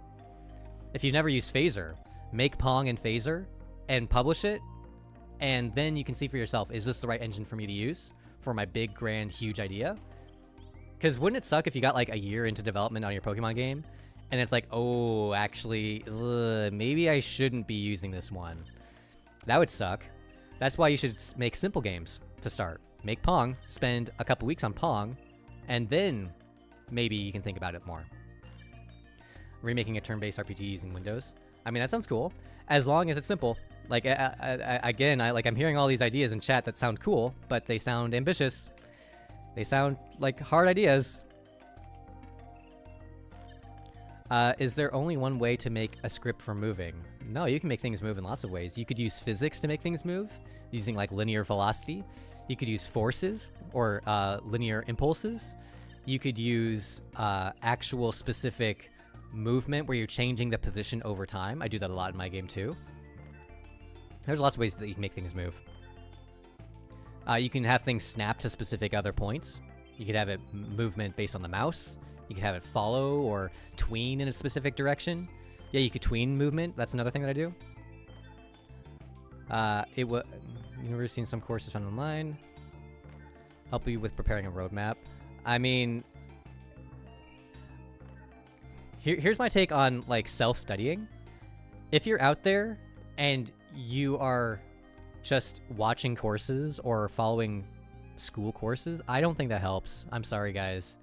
If you've never used Phaser, make Pong in Phaser and publish it, and then you can see for yourself, is this the right engine for me to use for my big, grand, huge idea? Because wouldn't it suck if you got like a year into development on your Pokemon game, and it's like, oh, actually, maybe I shouldn't be using this one. That would suck. That's why you should make simple games to start. Make Pong, spend a couple weeks on Pong, and then maybe you can think about it more. Remaking a turn-based RPG using Windows. I mean, that sounds cool, as long as it's simple. Like, again, I'm hearing all these ideas in chat that sound cool, but they sound ambitious. They sound like hard ideas. Is there only one way to make a script for moving? No, you can make things move in lots of ways. You could use physics to make things move, using like linear velocity. You could use forces or linear impulses. You could use actual specific movement where you're changing the position over time. I do that a lot in my game too. There's lots of ways that you can make things move. You can have things snap to specific other points. You could have it movement based on the mouse. You could have it follow or tween in a specific direction. Yeah, you could tween movement. That's another thing that I do. University and some courses found online. Help you with preparing a roadmap. I mean, here's my take on like self-studying. If you're out there and you are just watching courses or following school courses, I don't think that helps. I'm sorry, guys.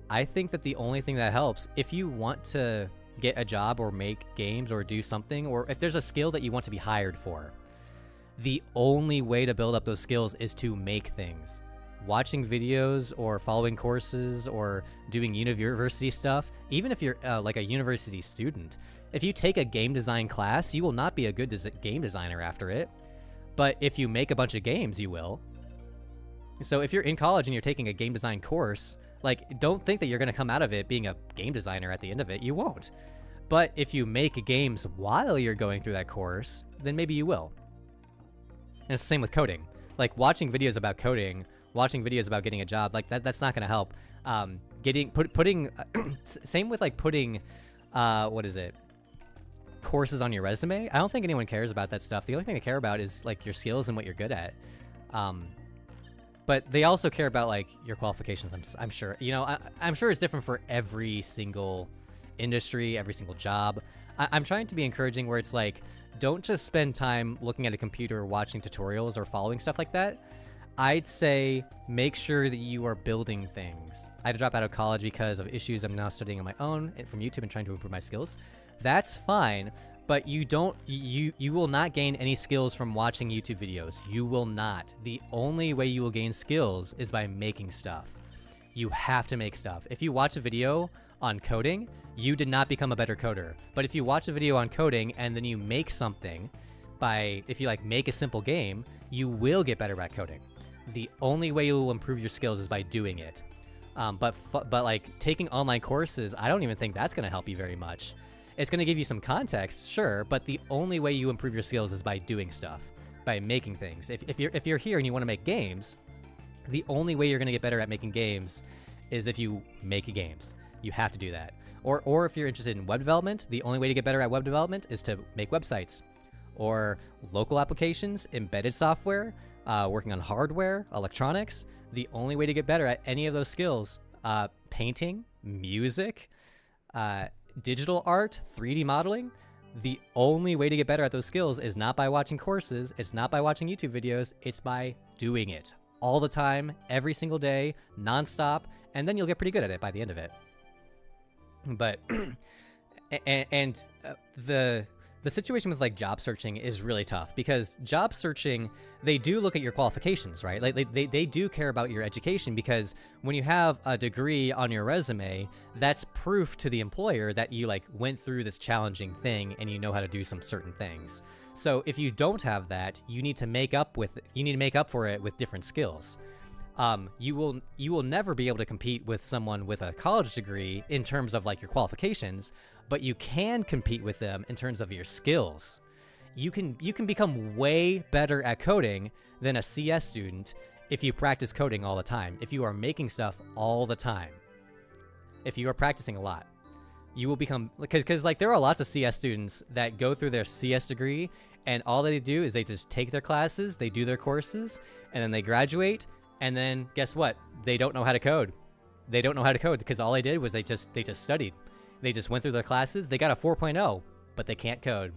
I think that the only thing that helps, if you want to get a job or make games or do something, or if there's a skill that you want to be hired for, the only way to build up those skills is to make things. Watching videos or following courses or doing university stuff, even if you're like a university student, if you take a game design class, you will not be a good game designer after it. But if you make a bunch of games, you will. So if you're in college and you're taking a game design course, like, don't think that you're going to come out of it being a game designer at the end of it. You won't. But if you make games while you're going through that course, then maybe you will. And it's the same with coding. Like, watching videos about coding, watching videos about getting a job, like, that's not going to help. Same with, like, putting, courses on your resume. I don't think anyone cares about that stuff. The only thing they care about is, like, your skills and what you're good at. But they also care about, like, your qualifications, I'm sure. You know, I'm sure it's different for every single industry, every single job. I'm trying to be encouraging where it's like, don't just spend time looking at a computer watching tutorials or following stuff like that. I'd say make sure that you are building things. I had to drop out of college because of issues. I'm now studying on my own from YouTube and trying to improve my skills. That's fine, but you will not gain any skills from watching YouTube videos. You will not. The only way you will gain skills is by making stuff. You have to make stuff. If you watch a video on coding, you did not become a better coder. But if you watch a video on coding and then you make something if you like make a simple game, you will get better at coding. The only way you will improve your skills is by doing it. But like taking online courses, I don't even think that's going to help you very much. It's going to give you some context, sure, but the only way you improve your skills is by doing stuff, by making things. If you're here and you want to make games, the only way you're going to get better at making games is if you make games. You have to do that. Or if you're interested in web development, the only way to get better at web development is to make websites. Or local applications, embedded software, working on hardware, electronics. The only way to get better at any of those skills, painting, music, digital art, 3D modeling, the only way to get better at those skills is not by watching courses, it's not by watching YouTube videos, it's by doing it all the time, every single day, nonstop, and then you'll get pretty good at it by the end of it. But, the situation with like job searching is really tough because job searching, they do look at your qualifications, right? Like they do care about your education, because when you have a degree on your resume, that's proof to the employer that you like went through this challenging thing and you know how to do some certain things. So if you don't have that, you need to make up for it with different skills. You will never be able to compete with someone with a college degree in terms of like your qualifications, but you can compete with them in terms of your skills. You can become way better at coding than a CS student if you practice coding all the time, if you are making stuff all the time, if you are practicing a lot. You will become, because like there are lots of CS students that go through their CS degree and all they do is they just take their classes, they do their courses, and then they graduate. And then guess what? They don't know how to code. They don't know how to code because all they did was they just studied. They just went through their classes. They got a 4.0, but they can't code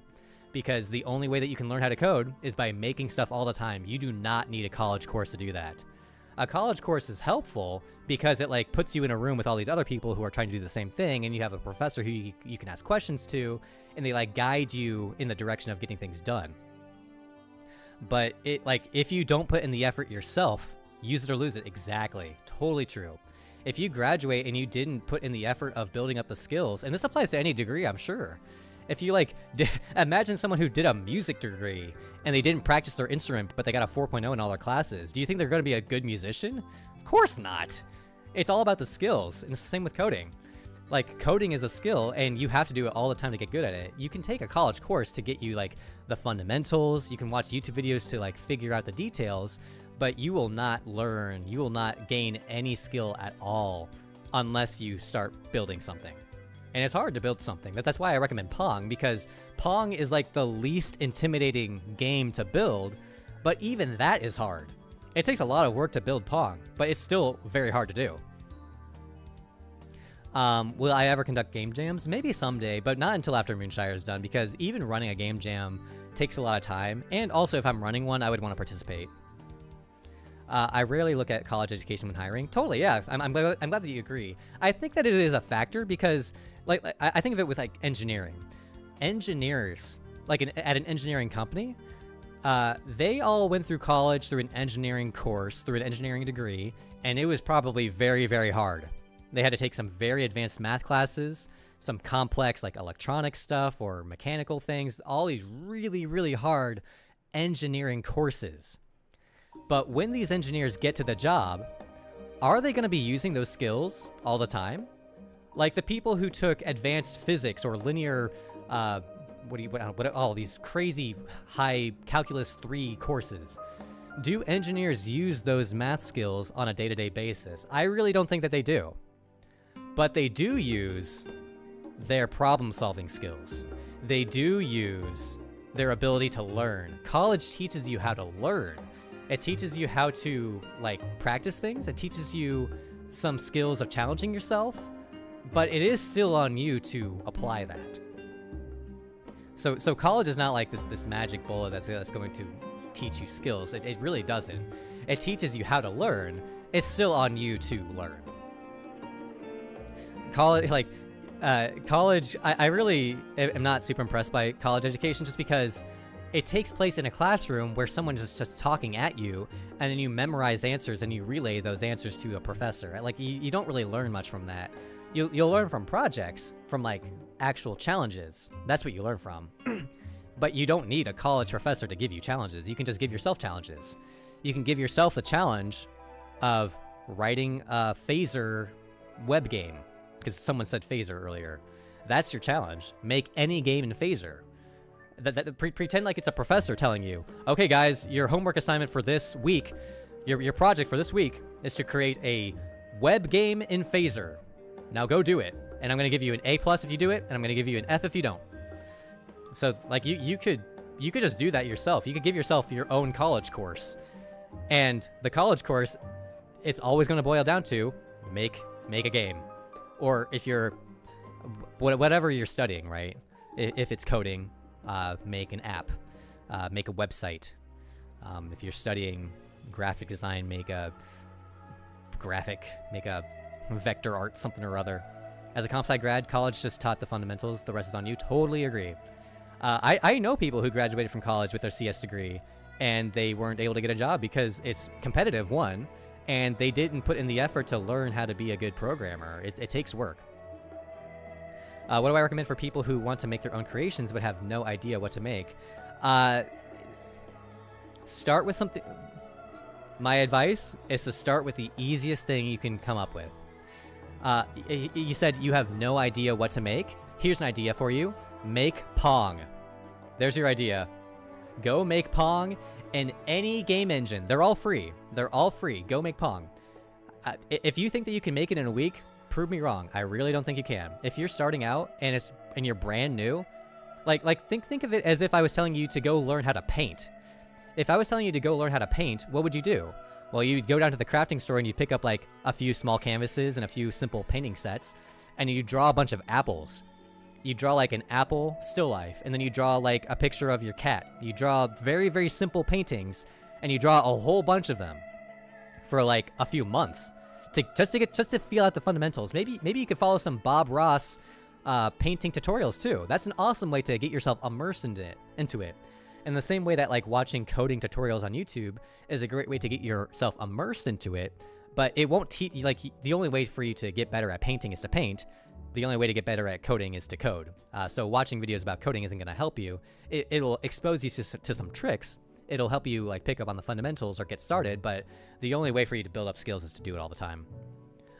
because the only way that you can learn how to code is by making stuff all the time. You do not need a college course to do that. A college course is helpful because it like puts you in a room with all these other people who are trying to do the same thing, and you have a professor who you can ask questions to, and they like guide you in the direction of getting things done. But it like if you don't put in the effort yourself, use it or lose it. Exactly. Totally true. If you graduate and you didn't put in the effort of building up the skills, and this applies to any degree, I'm sure. If you like, imagine someone who did a music degree and they didn't practice their instrument, but they got a 4.0 in all their classes. Do you think they're going to be a good musician? Of course not. It's all about the skills, and it's the same with coding. Like, coding is a skill, and you have to do it all the time to get good at it. You can take a college course to get you, like, the fundamentals. You can watch YouTube videos to, like, figure out the details, but you will not gain any skill at all unless you start building something. And it's hard to build something. That's why I recommend Pong, because Pong is, like, the least intimidating game to build, but even that is hard. It takes a lot of work to build Pong, but it's still very hard to do. Will I ever conduct game jams? Maybe someday, but not until after Moonshire is done, because even running a game jam takes a lot of time, and also if I'm running one, I would want to participate. I rarely look at college education when hiring. Totally, yeah. I'm glad that you agree. I think that it is a factor because, like I think of it with like engineering. Engineers, like at an engineering company, they all went through college through an engineering course, through an engineering degree, and it was probably very, very hard. They had to take some very advanced math classes, some complex like electronic stuff or mechanical things, all these really, really hard engineering courses. But when these engineers get to the job, are they going to be using those skills all the time? Like the people who took advanced physics or linear, all these crazy high calculus 3 courses. Do engineers use those math skills on a day-to-day basis? I really don't think that they do. But they do use their problem-solving skills. They do use their ability to learn. College teaches you how to learn. It teaches you how to, like, practice things. It teaches you some skills of challenging yourself, but it is still on you to apply that. So college is not like this magic bullet that's going to teach you skills. It really doesn't. It teaches you how to learn. It's still on you to learn. College, college, I really am not super impressed by college education just because it takes place in a classroom where someone's just talking at you, and then you memorize answers and you relay those answers to a professor. Like, you don't really learn much from that. You'll learn from projects, from like actual challenges. That's what you learn from. But you don't need a college professor to give you challenges. You can just give yourself challenges. You can give yourself the challenge of writing a phaser web game, because someone said phaser earlier. That's your challenge. Make any game in phaser. Pretend like it's a professor telling you, okay guys, your homework assignment for this week, your project for this week is to create a web game in phaser. Now go do it. And I'm going to give you an A+ if you do it, and I'm going to give you an F if you don't. So like you could just do that yourself. You could give yourself your own college course. And the college course, it's always going to boil down to make a game. Or if you're whatever you're studying, right? If it's coding, make an app, make a website. If you're studying graphic design, make a vector art, something or other. As a comp sci grad, college just taught the fundamentals. The rest is on you. Totally agree. I know people who graduated from college with their CS degree, and they weren't able to get a job because it's competitive, one, and they didn't put in the effort to learn how to be a good programmer. It takes work. What do I recommend for people who want to make their own creations but have no idea what to make? Start with something. My advice is to start with the easiest thing you can come up with. You said you have no idea what to make. Here's an idea for you. Make Pong. There's your idea. Go make Pong in any game engine. They're all free. They're all free. Go make Pong. If you think that you can make it in a week, prove me wrong. I really don't think you can. If you're starting out and you're brand new, think of it as if I was telling you to go learn how to paint. If I was telling you to go learn how to paint, what would you do? Well, you'd go down to the crafting store and you'd pick up like a few small canvases and a few simple painting sets, and you draw a bunch of apples. You draw like an apple still life, and then you draw like a picture of your cat. You draw very, very simple paintings, and you draw a whole bunch of them for like a few months just to feel out the fundamentals. Maybe you could follow some Bob Ross painting tutorials too. That's an awesome way to get yourself immersed into it. In the same way that like watching coding tutorials on YouTube is a great way to get yourself immersed into it, but it won't teach you, like, the only way for you to get better at painting is to paint. The only way to get better at coding is to code. So watching videos about coding isn't going to help you. It'll expose you to some tricks. It'll help you like pick up on the fundamentals or get started, but the only way for you to build up skills is to do it all the time.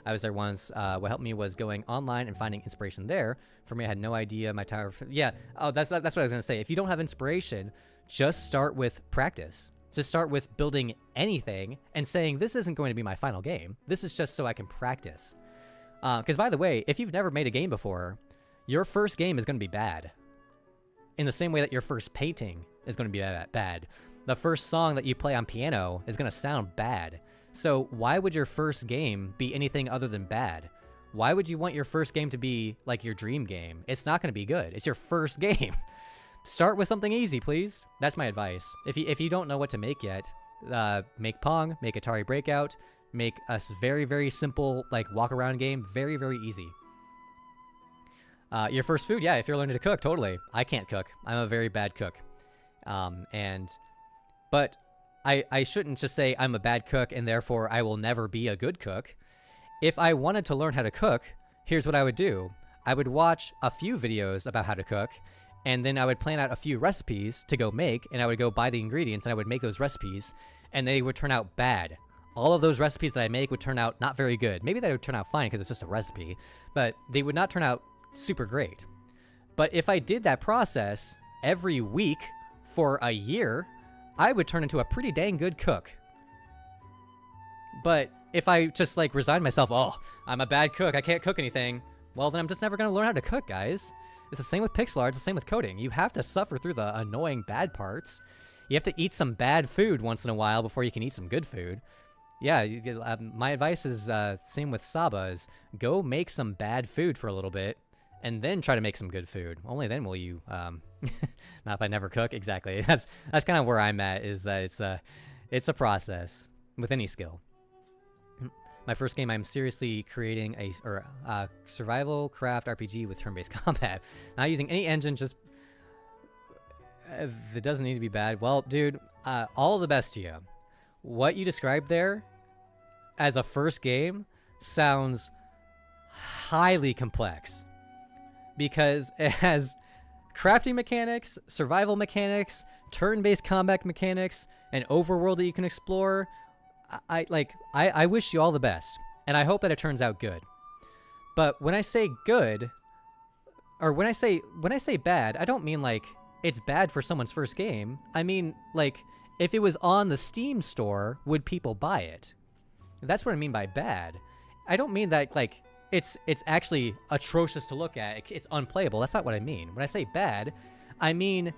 I was there once. What helped me was going online and finding inspiration there. For me, I had no idea my time. Yeah. Oh, that's what I was going to say. If you don't have inspiration, just start with practice. Just start with building anything and saying, this isn't going to be my final game. This is just so I can practice. Because by the way, if you've never made a game before, your first game is going to be bad. In the same way that your first painting is going to be bad. The first song that you play on piano is going to sound bad. So why would your first game be anything other than bad? Why would you want your first game to be like your dream game? It's not going to be good. It's your first game. Start with something easy, please. That's my advice. If you don't know what to make yet, make Pong, make Atari Breakout, make a very, very simple like walk around game. Very, very easy. Your first food, yeah, if you're learning to cook, totally. I can't cook. I'm a very bad cook. But I shouldn't just say I'm a bad cook and therefore I will never be a good cook. If I wanted to learn how to cook, here's what I would do. I would watch a few videos about how to cook, and then I would plan out a few recipes to go make, and I would go buy the ingredients and I would make those recipes, and they would turn out bad. All of those recipes that I make would turn out not very good. Maybe they would turn out fine because it's just a recipe, but they would not turn out super great. But if I did that process every week for a year, I would turn into a pretty dang good cook. But if I just like resign myself, oh, I'm a bad cook, I can't cook anything, well then I'm just never going to learn how to cook, guys. It's the same with pixel art, it's the same with coding. You have to suffer through the annoying bad parts. You have to eat some bad food once in a while before you can eat some good food. Yeah, my advice is same with Saba, is go make some bad food for a little bit and then try to make some good food. Only then will you, not if I never cook, exactly. That's kind of where I'm at, is that it's a process. with any skill. My first game, I'm seriously creating a survival craft RPG with turn-based combat. Not using any engine, just... it doesn't need to be bad. Well, dude, all the best to you. What you described there as a first game sounds highly complex. Because it has crafting mechanics, survival mechanics, turn-based combat mechanics, an overworld that you can explore. I wish you all the best, and I hope that it turns out good. But when I say good, or when I say bad, I don't mean like it's bad for someone's first game. I mean, like, if it was on the Steam store, would people buy it? That's what I mean by bad. I don't mean that like it's actually atrocious to look at. It's unplayable. That's not what I mean. When I say bad, I mean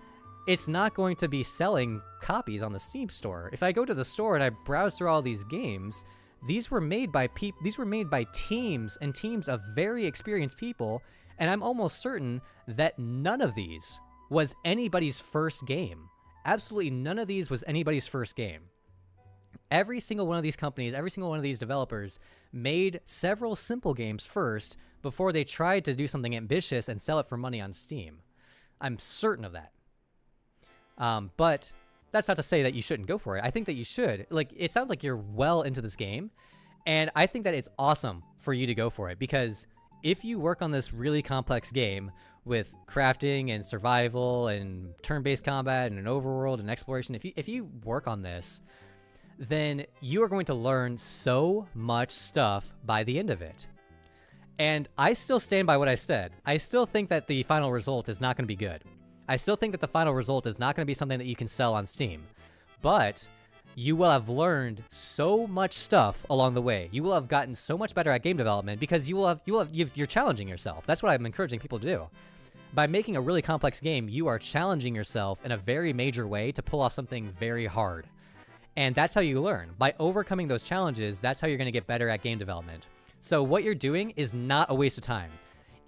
it's not going to be selling copies on the Steam store. If I go to the store and I browse through all these games, these were made by teams and teams of very experienced people, and I'm almost certain that none of these was anybody's first game. Absolutely none of these was anybody's first game. Every single one of these companies, every single one of these developers made several simple games first before they tried to do something ambitious and sell it for money on Steam. I'm certain of that. But that's not to say that you shouldn't go for it. I think that you should. Like, it sounds like you're well into this game, and I think that it's awesome for you to go for it, because if you work on this really complex game with crafting and survival and turn-based combat and an overworld and exploration, if you work on this, then you are going to learn so much stuff by the end of it. And I still stand by what I said. I still think that the final result is not going to be good. I still think that the final result is not going to be something that you can sell on Steam. But you will have learned so much stuff along the way. You will have gotten so much better at game development because you're challenging yourself. That's what I'm encouraging people to do. By making a really complex game, you are challenging yourself in a very major way to pull off something very hard. And that's how you learn. By overcoming those challenges, that's how you're going to get better at game development. So what you're doing is not a waste of time.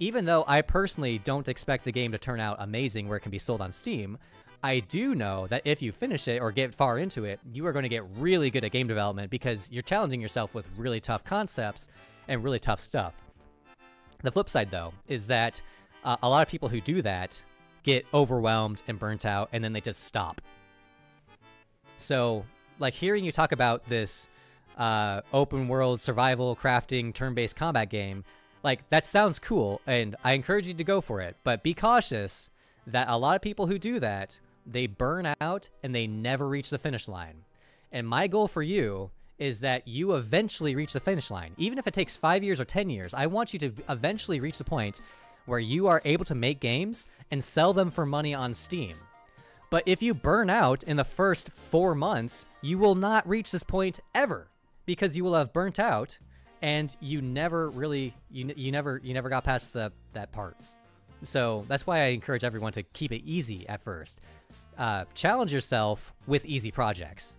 Even though I personally don't expect the game to turn out amazing where it can be sold on Steam, I do know that if you finish it or get far into it, you are going to get really good at game development because you're challenging yourself with really tough concepts and really tough stuff. The flip side, though, is that a lot of people who do that get overwhelmed and burnt out, and then they just stop. So, like, hearing you talk about this open world survival crafting turn-based combat game, like, that sounds cool, and I encourage you to go for it, but be cautious that a lot of people who do that, they burn out and they never reach the finish line. And my goal for you is that you eventually reach the finish line. Even if it takes 5 years or 10 years, I want you to eventually reach the point where you are able to make games and sell them for money on Steam. But if you burn out in the first 4 months, you will not reach this point ever, because you will have burnt out and you never really, you never got past that part. So that's why I encourage everyone to keep it easy at first. Challenge yourself with easy projects.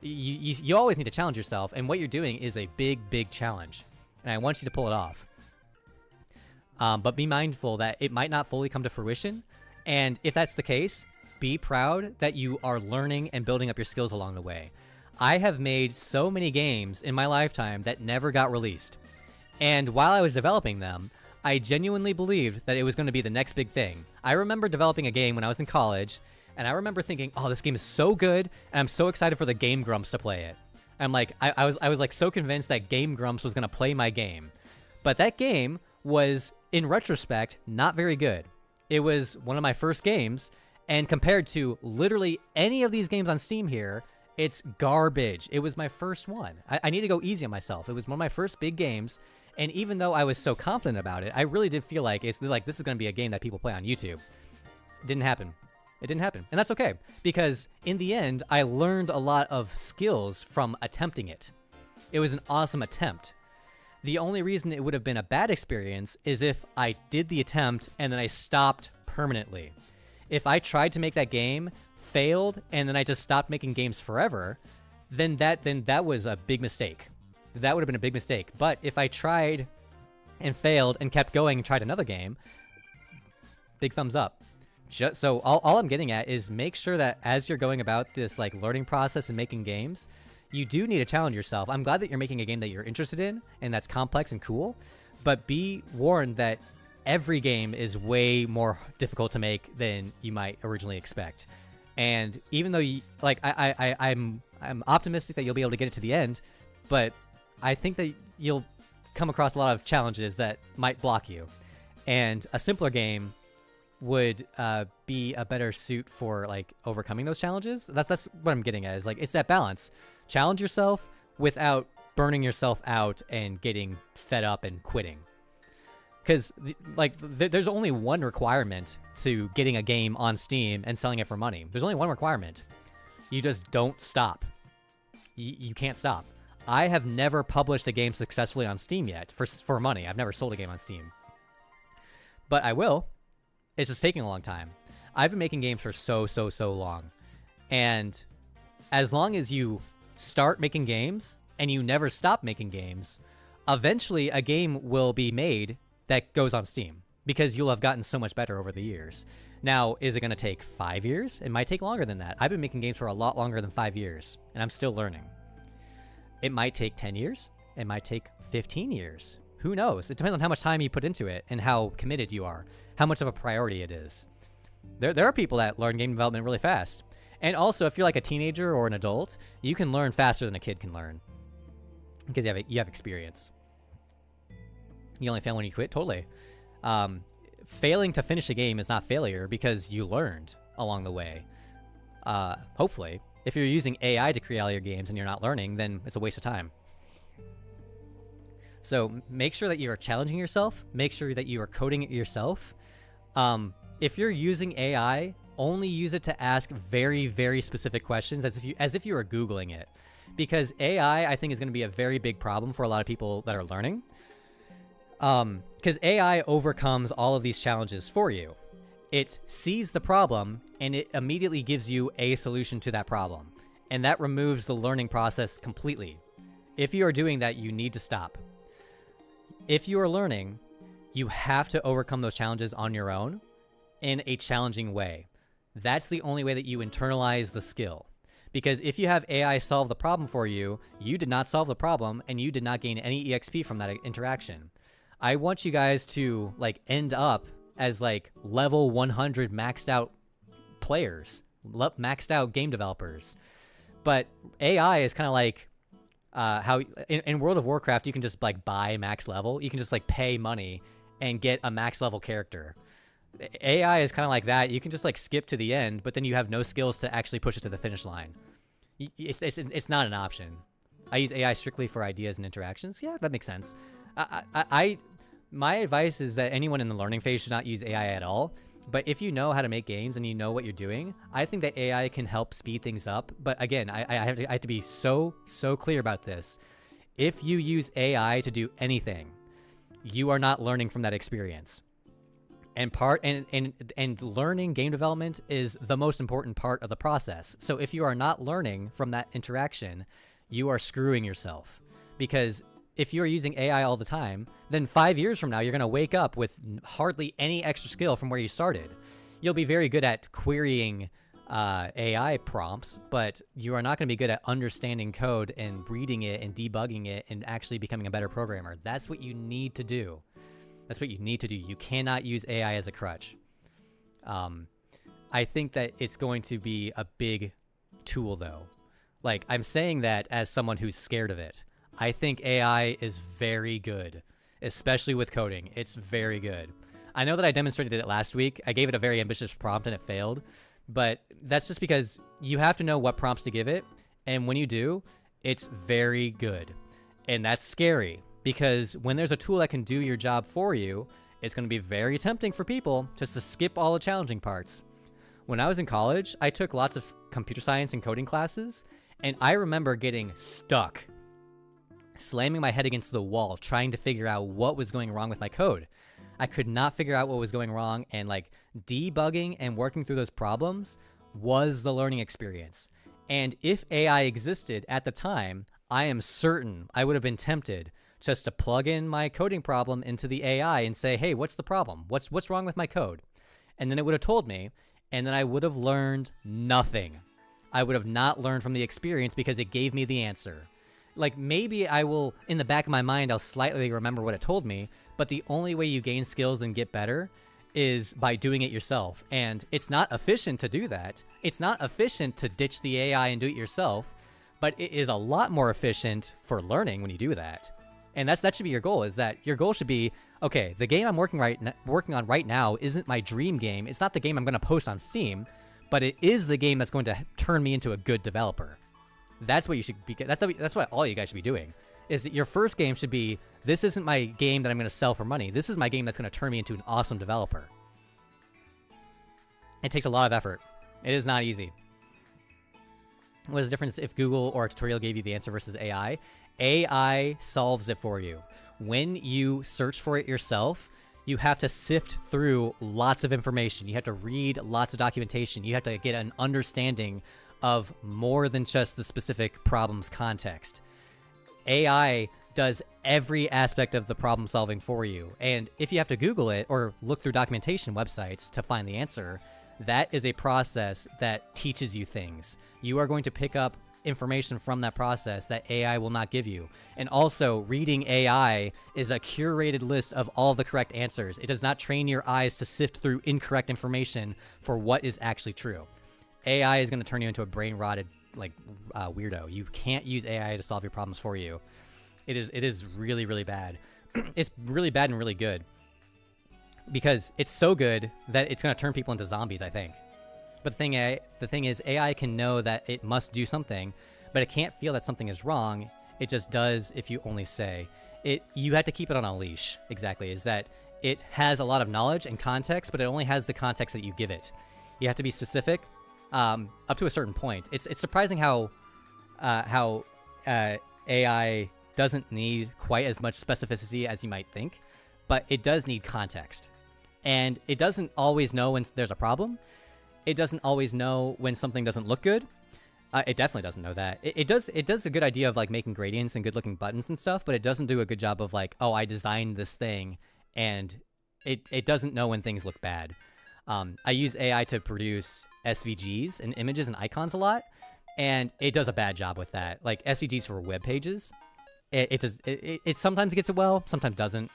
You always need to challenge yourself, and what you're doing is a big challenge, and I want you to pull it off. But be mindful that it might not fully come to fruition, and if that's the case, be proud that you are learning and building up your skills along the way. I have made so many games in my lifetime that never got released, and while I was developing them, I genuinely believed that it was going to be the next big thing. I remember developing a game when I was in college, and I remember thinking, oh, this game is so good, and I'm so excited for the Game Grumps to play it. I'm like, I was like so convinced that Game Grumps was going to play my game. But that game was, in retrospect, not very good. It was one of my first games, and compared to literally any of these games on Steam here, it's garbage. It was my first one. I need to go easy on myself. It was one of my first big games, and even though I was so confident about it, I really did feel like this is going to be a game that people play on YouTube. It didn't happen. It didn't happen. And that's okay, because in the end, I learned a lot of skills from attempting it. It was an awesome attempt. The only reason it would have been a bad experience is if I did the attempt and then I stopped permanently. If I tried to make that game, failed, and then I just stopped making games forever, then that was a big mistake. That would have been a big mistake. But if I tried and failed and kept going and tried another game, big thumbs up. So all I'm getting at is make sure that as you're going about this like learning process and making games, you do need to challenge yourself. I'm glad that you're making a game that you're interested in and that's complex and cool, but be warned that every game is way more difficult to make than you might originally expect. And even though you, like, I'm optimistic that you'll be able to get it to the end, but I think that you'll come across a lot of challenges that might block you. And a simpler game would be a better suit for like overcoming those challenges. That's what I'm getting at, is like, it's that balance. Challenge yourself without burning yourself out and getting fed up and quitting. Because like there's only one requirement to getting a game on Steam and selling it for money. There's only one requirement. You just don't stop. You can't stop. I have never published a game successfully on Steam yet for money. I've never sold a game on Steam. But I will. It's just taking a long time. I've been making games for so long. And as long as you start making games and you never stop making games, eventually a game will be made that goes on Steam, because you'll have gotten so much better over the years. Now, is it going to take 5 years? It might take longer than that. I've been making games for a lot longer than 5 years, and I'm still learning. It might take 10 years. It might take 15 years. Who knows? It depends on how much time you put into it and how committed you are, how much of a priority it is. There are people that learn game development really fast. And also, if you're like a teenager or an adult, you can learn faster than a kid can learn, because you have experience. You only fail when you quit? Totally. Failing to finish a game is not failure, because you learned along the way. Hopefully. If you're using AI to create all your games and you're not learning, then it's a waste of time. So make sure that you are challenging yourself. Make sure that you are coding it yourself. If you're using AI, only use it to ask very, very specific questions, as if you were Googling it. Because AI, I think, is going to be a very big problem for a lot of people that are learning. Because AI overcomes all of these challenges for you. It sees the problem and it immediately gives you a solution to that problem. And that removes the learning process completely. If you are doing that, you need to stop. If you are learning, you have to overcome those challenges on your own in a challenging way. That's the only way that you internalize the skill. Because if you have AI solve the problem for you, you did not solve the problem and you did not gain any EXP from that interaction. I want you guys to like end up as like level 100 maxed out players, maxed out game developers. But AI is kind of like how in World of Warcraft, you can just like buy max level. You can just like pay money and get a max level character. AI is kind of like that. You can just like skip to the end, but then you have no skills to actually push it to the finish line. It's not an option. I use AI strictly for ideas and interactions. Yeah, that makes sense. My advice is that anyone in the learning phase should not use AI at all. But if you know how to make games and you know what you're doing, I think that AI can help speed things up. But again, I have to be so clear about this. If you use AI to do anything, you are not learning from that experience. And learning game development is the most important part of the process. So if you are not learning from that interaction, you are screwing yourself. Because if you're using AI all the time, then 5 years from now, you're going to wake up with hardly any extra skill from where you started. You'll be very good at querying AI prompts, but you are not going to be good at understanding code and reading it and debugging it and actually becoming a better programmer. That's what you need to do. That's what you need to do. You cannot use AI as a crutch. I think that it's going to be a big tool, though. Like, I'm saying that as someone who's scared of it. I think AI is very good, especially with coding. It's very good. I know that I demonstrated it last week. I gave it a very ambitious prompt and it failed, but that's just because you have to know what prompts to give it. And when you do, it's very good. And that's scary, because when there's a tool that can do your job for you, it's going to be very tempting for people just to skip all the challenging parts. When I was in college, I took lots of computer science and coding classes, and I remember getting stuck, slamming my head against the wall, trying to figure out what was going wrong with my code. I could not figure out what was going wrong, and like debugging and working through those problems was the learning experience. And if AI existed at the time, I am certain I would have been tempted just to plug in my coding problem into the AI and say, hey, what's the problem? What's wrong with my code? And then it would have told me, and then I would have learned nothing. I would have not learned from the experience because it gave me the answer. Like, maybe I will, in the back of my mind, I'll slightly remember what it told me, but the only way you gain skills and get better is by doing it yourself. And it's not efficient to do that. It's not efficient to ditch the AI and do it yourself, but it is a lot more efficient for learning when you do that. And that should be your goal, is that your goal should be, okay, the game I'm working on right now isn't my dream game. It's not the game I'm going to post on Steam, but it is the game that's going to turn me into a good developer. That's what you should be. That's what all you guys should be doing. Is that your first game should be, this isn't my game that I'm going to sell for money. This is my game that's going to turn me into an awesome developer. It takes a lot of effort. It is not easy. What is the difference if Google or a tutorial gave you the answer versus AI? AI solves it for you. When you search for it yourself, you have to sift through lots of information. You have to read lots of documentation. You have to get an understanding of more than just the specific problem's context. AI does every aspect of the problem solving for you. And if you have to Google it or look through documentation websites to find the answer, that is a process that teaches you things. You are going to pick up information from that process that AI will not give you. And also, reading AI is a curated list of all the correct answers. It does not train your eyes to sift through incorrect information for what is actually true. AI is going to turn you into a brain-rotted weirdo. You can't use AI to solve your problems for you. It is really, really bad. It's really bad and really good, because it's so good that it's going to turn people into zombies, I think. But the thing is, AI can know that it must do something, but it can't feel that something is wrong. It just does if you only say it. You have to keep it on a leash. Exactly, is that it has a lot of knowledge and context, but it only has the context that you give it. You have to be specific. Up to a certain point. It's surprising how AI doesn't need quite as much specificity as you might think, but it does need context. And it doesn't always know when there's a problem. It doesn't always know when something doesn't look good. It definitely doesn't know that. It does a good idea of like making gradients and good looking buttons and stuff, but it doesn't do a good job of like, oh, I designed this thing, and it doesn't know when things look bad. I use AI to produce SVGs and images and icons a lot, and it does a bad job with that. Like SVGs for web pages, it sometimes gets it well, sometimes doesn't.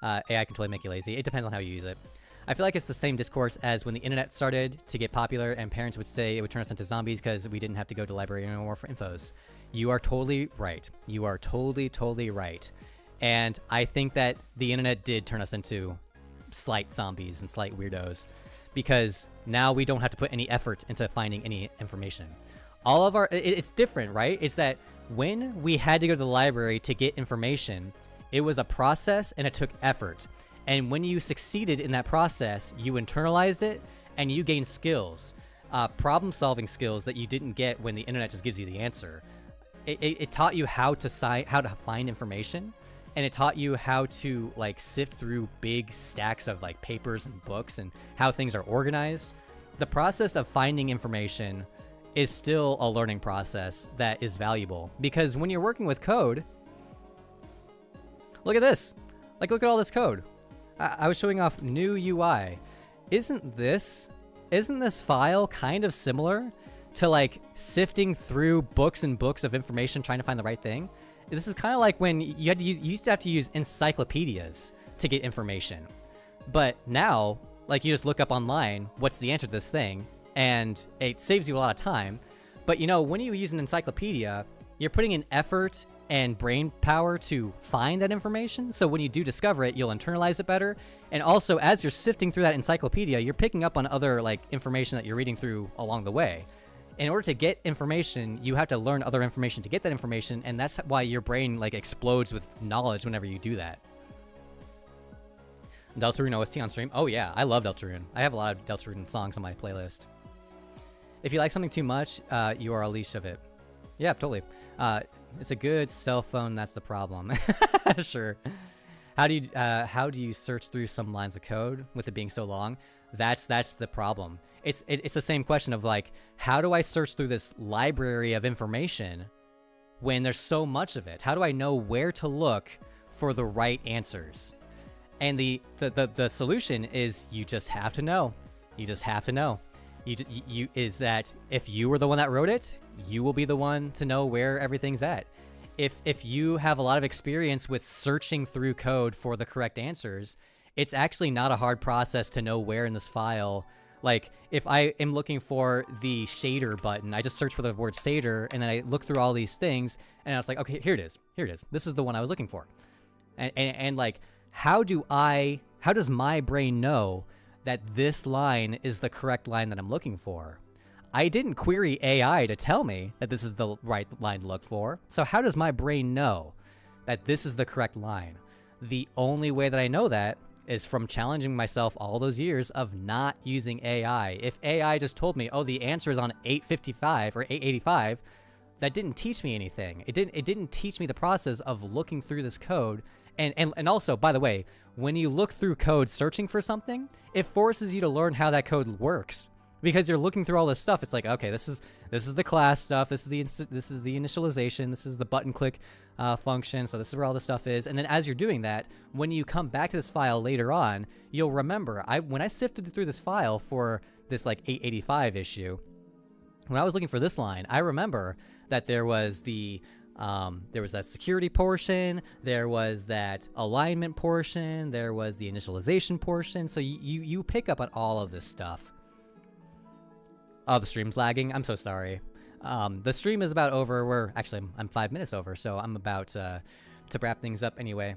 AI can totally make you lazy. It depends on how you use it. I feel like it's the same discourse as when the internet started to get popular and parents would say it would turn us into zombies because we didn't have to go to the library anymore for infos. You are totally right. You are totally right. And I think that the internet did turn us into slight zombies and slight weirdos, because now we don't have to put any effort into finding any information. All of it's different, right? It's that when we had to go to the library to get information, it was a process and it took effort. And when you succeeded in that process, you internalized it and you gained skills, problem-solving skills that you didn't get when the internet just gives you the answer. It taught you how to find information, and it taught you how to like sift through big stacks of like papers and books and how things are organized. The process of finding information is still a learning process that is valuable, because when you're working with code, look at this. Like, look at all this code. I was showing off new UI. Isn't this file kind of similar to like sifting through books and books of information trying to find the right thing? This is kind of like when you used to have to use encyclopedias to get information. But now, like, you just look up online, what's the answer to this thing, and it saves you a lot of time. But you know, when you use an encyclopedia, you're putting in effort and brain power to find that information. So when you do discover it, you'll internalize it better. And also, as you're sifting through that encyclopedia, you're picking up on other like information that you're reading through along the way. In order to get information, you have to learn other information to get that information, and that's why your brain like explodes with knowledge whenever you do that. Deltarune OST on stream? Oh yeah, I love Deltarune. I have a lot of Deltarune songs on my playlist. If you like something too much, you are a leash of it. Yeah, totally. It's a good cell phone, that's the problem. Sure. How do you search through some lines of code with it being so long? That's the problem. It's the same question of like, how do I search through this library of information when there's so much of it? How do I know where to look for the right answers? And the solution is you just have to know. You just have to know. Is that if you were the one that wrote it, you will be the one to know where everything's at. If you have a lot of experience with searching through code for the correct answers, it's actually not a hard process to know where in this file. Like, if I am looking for the shader button, I just search for the word shader, and then I look through all these things, and I was like, okay, here it is. Here it is. This is the one I was looking for. And like, how does my brain know that this line is the correct line that I'm looking for? I didn't query AI to tell me that this is the right line to look for. So how does my brain know that this is the correct line? The only way that I know that is from challenging myself all those years of not using AI. If AI just told me, oh, the answer is on 855 or 885, that didn't teach me anything. It didn't teach me the process of looking through this code. And also, by the way, when you look through code searching for something, it forces you to learn how that code works. Because you're looking through all this stuff, it's like, okay, this is the class stuff, this is the initialization, this is the button click function, so this is where all this stuff is. And then as you're doing that, when you come back to this file later on, you'll remember, when I sifted through this file for this like 885 issue, when I was looking for this line, I remember that there was that security portion, there was that alignment portion, there was the initialization portion. So you pick up on all of this stuff. Oh, the stream's lagging. I'm so sorry. The stream is about over. I'm 5 minutes over, so I'm about to wrap things up anyway.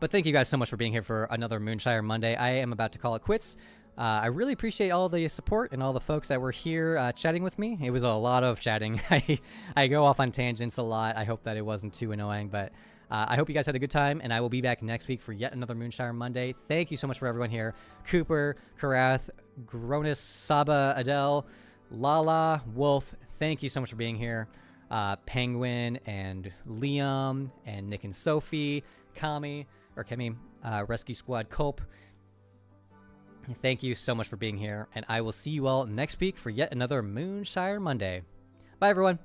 But thank you guys so much for being here for another Moonshire Monday. I am about to call it quits. I really appreciate all the support and all the folks that were here chatting with me. It was a lot of chatting. I go off on tangents a lot. I hope that it wasn't too annoying, but I hope you guys had a good time, and I will be back next week for yet another Moonshire Monday. Thank you so much for everyone here. Cooper, Karath, Gronus, Saba, Adele, Lala, Wolf, thank you so much for being here. Penguin and Liam and Nick and Sophie, Kemi, Rescue Squad Culp. Thank you so much for being here, and I will see you all next week for yet another Moonshire Monday. Bye, everyone.